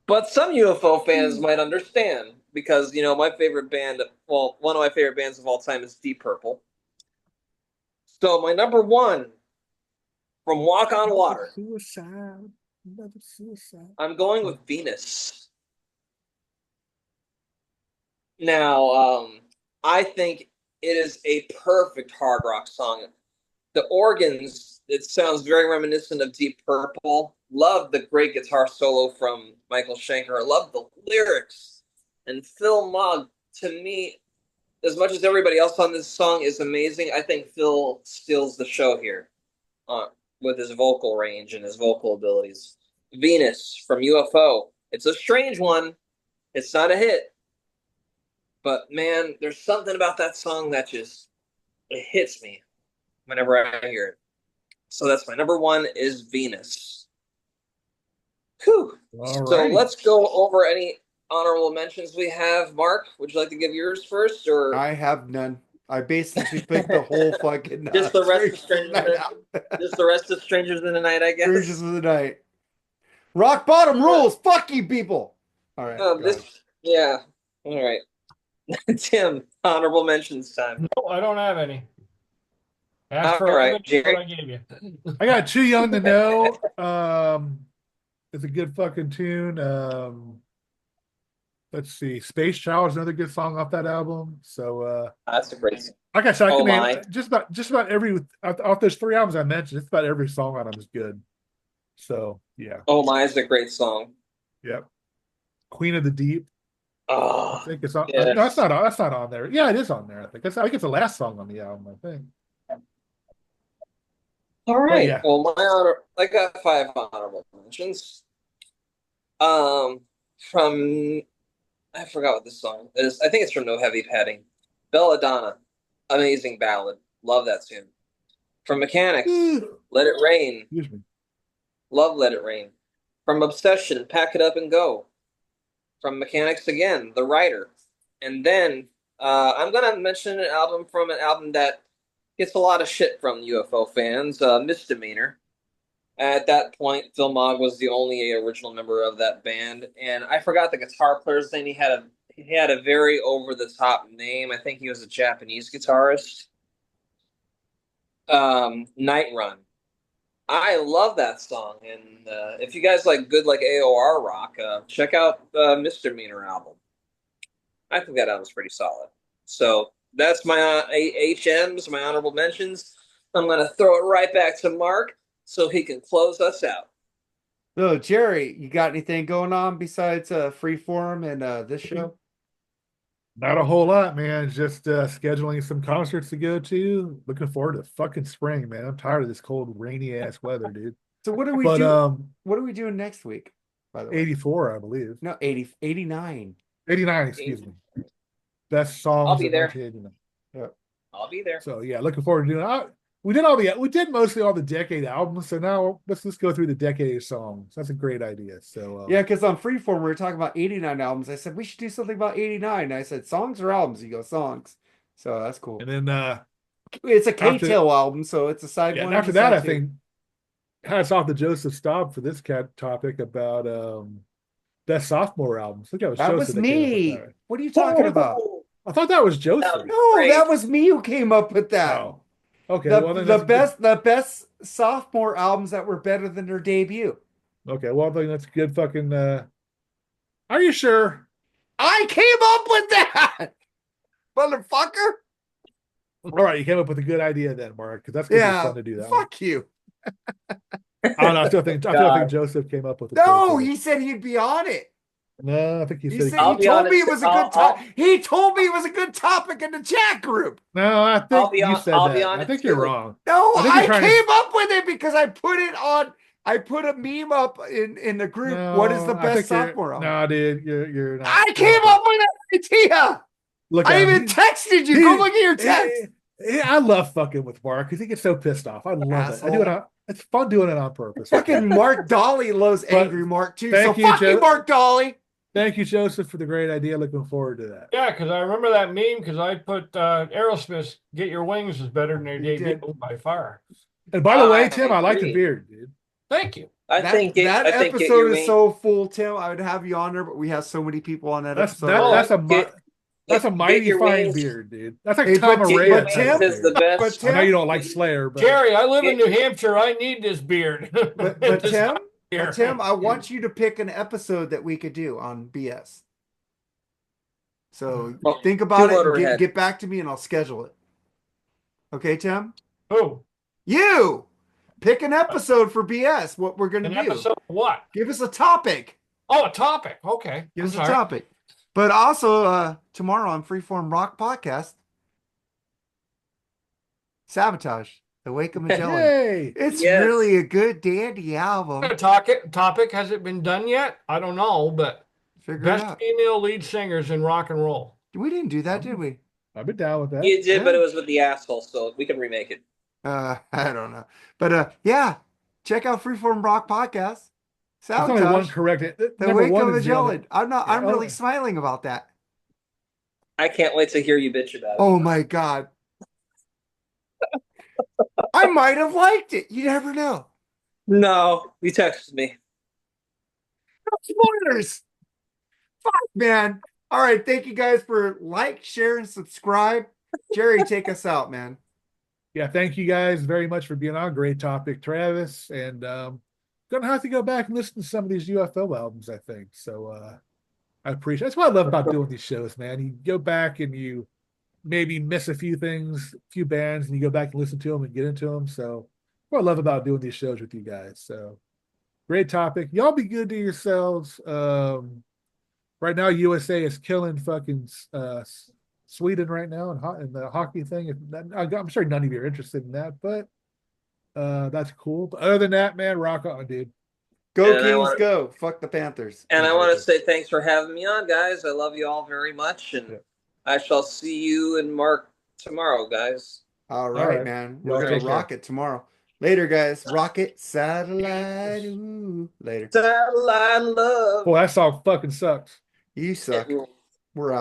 But some UFO fans might understand because, my favorite band, well, one of my favorite bands of all time is Deep Purple. So my number one from Walk on Water, Suicide. Another suicide. I'm going with Venus. Now, I think it is a perfect hard rock song. The organs, it sounds very reminiscent of Deep Purple. Love the great guitar solo from Michael Schenker. I love the lyrics. And Phil Mogg, to me, as much as everybody else on this song is amazing, I think Phil steals the show here with his vocal range and his vocal abilities. Venus from UFO. It's a strange one. It's not a hit. But, man, there's something about that song that just it hits me whenever I hear it. So that's my number one is Venus. Whew. So Alrighty. let's go over any honorable mentions we have. Mark, would you like to give yours first, or I have none. I basically picked the whole fucking just the rest of Strangers Strangers? Just the rest of Strangers in the Night, I guess. Strangers of the Night. Rock Bottom rules. Fuck you, people. All right. go ahead. Yeah. All right. Tim, honorable mentions time. No, I don't have any. Ask All for right, everything Jerry. that I gave you. I got Too Young to Know. It's a good fucking tune. Let's see. Space Child is another good song off that album. So That's a great song. like I said, I Oh can name My. just about every off those 3 albums I mentioned, just about every song on them is good. So Yeah. Oh My is a great song. Yep. Queen of the Deep. Oh, I think it's on. yes. No, that's not on there. Yeah, it is on there. I think it's the last song on the album. I think. All But right. yeah. Well, I got 5 honorable mentions. From I forgot what this song is. I think it's from No Heavy Padding. Belladonna, amazing ballad. Love that tune. From Mechanics, Let It Rain. Excuse me. Love Let It Rain. From Obsession, Pack It Up and Go. From Mechanics again, The Writer. And then I'm going to mention an album from an album that gets a lot of shit from UFO fans, Misdemeanor. At that point, Phil Mogg was the only original member of that band, and I forgot the guitar player's name. He had a very over the top name. I think he was a Japanese guitarist. Night Run. I love that song, and if you guys like good like AOR rock, check out Misdemeanor album. I think that album's pretty solid. So that's my HMs, my honorable mentions. I'm gonna throw it right back to Mark so he can close us out. So, Jerry, you got anything going on besides Freeform and this show? Not a whole lot, man. Just scheduling some concerts to go to. Looking forward to fucking spring, man. I'm tired of this cold, rainy ass weather, dude. So what are we But doing? What are we doing next week? By the way, 84, I believe. no, 89. 89, excuse me. Best songs I'll be of there. 1989. Yeah. I'll be there. So yeah, looking forward to doing it. We did mostly all the decade albums. So now let's just go through the decade songs. That's a great idea. So Yeah, because on Freeform we were talking about 89 albums. I said we should do something about 89. I said songs or albums. You go songs. So that's cool. and then It's a K-Tail album, so it's a side yeah, one. and after and that, side I two. think hats off to Joseph Staub for this topic about best sophomore albums. I think that was That Joseph was that came up with me. that. What are you talking about? I thought that was Joseph. That No, Great. that was me who came up with that. Oh, okay. The, Well, then the that's best the best sophomore albums that were better than their debut. good. Okay, well, then that's good. Fucking. Are you sure? I came up with that, motherfucker. All right, you came up with a good idea then, Mark, because that's gonna be Yeah, fun to do that. fuck you. I don't know. I still think God. Joseph came up with it. No, he said he'd be on it. No, I think he He said said I'll he be told honest, me it was a good I'll- time. He told me it was a good topic in the chat group. No, I I'll think be you on- said I'll that. be I honest, think you're too. wrong. No, I think I you're trying to- came up with it because I put it on. I put a meme up in the group. No, What is the I best think you're- sophomore album? No, dude, you're not. I came up with that idea. Look, I at him. even texted you. Go look at your text. I love fucking with Mark because he gets so pissed off. I love it. I do it. It's fun doing it on purpose. Fucking Mark Dolly loves But Angry Mark too. thank So you, fuck you, Joe. Mark Dolly. Thank you, Joseph, for the great idea. Looking forward to that. Yeah, because I remember that meme because I put Aerosmith's "Get Your Wings" is better than their You debut did. by far. And by the way, I Tim, I like the agree. beard, dude. Thank you. I think Get episode Your is Wings- so full, Tim. I would have you on there, but we have so many people on that That's episode. that's a Get mighty Your fine Wings- beard, dude. That's like Hey, Tom but Get Araya. Your type Wings of is the beard. best. But I know Tim, you don't like Slayer, but Jerry, I live in New Hampshire. I need this beard. but This Tim, here. but Tim, I want you to pick an episode that we could do on BS. So Well, think about two it and Motorhead. get back to me and I'll schedule it. Okay, Tim? Who? You pick an episode for BS. What we're gonna An do. episode of what? Give us a topic. Oh, a topic. Okay. Give I'm us a sorry. topic. But also tomorrow on Freeform Rock Podcast, Sabotage, The Wake of Magellan. hey, It's Yes. really a good dandy album. Topic has it been done yet? I don't know, but Figure it best out. female lead singers in rock and roll. We didn't do that, did we? I've been down with that. You did, Yeah. but it was with the asshole, so we can remake it. I don't know. But yeah, check out Freeform Rock Podcast. There's only one Sabotage, correct. The Number Wake one of is the other. Magellan. I'm Yeah, really oh. smiling about that. I can't wait to hear you bitch about it. Oh my God. I might have liked it. You never know. No, you texted me. Spoilers. Fuck, man. All right. Thank you guys for like, share, and subscribe. Jerry, take us out, man. Yeah, thank you guys very much for being on. Great topic, Travis. And gonna have to go back and listen to some of these UFO albums, I think. So I appreciate that's what I love about doing these shows, man. You go back and you maybe miss a few things, a few bands, and you go back and listen to them and get into them. So what I love about doing these shows with you guys. So Great topic. Y'all be good to yourselves. Right now, USA is killing fucking Sweden right now in the hockey thing. I'm sure none of you are interested in that, but that's cool. But other than that, man, rock on, dude. Go Kings, go! Fuck the Panthers. And I want to say thanks for having me on, guys. I love you all very much, and I shall see you and Mark tomorrow, guys. All right, man. We're Y'all gonna take rock it tomorrow. Later, guys. Rocket satellite. Ooh. Later. Satellite love. Boy, that song fucking sucks. You suck. We're out.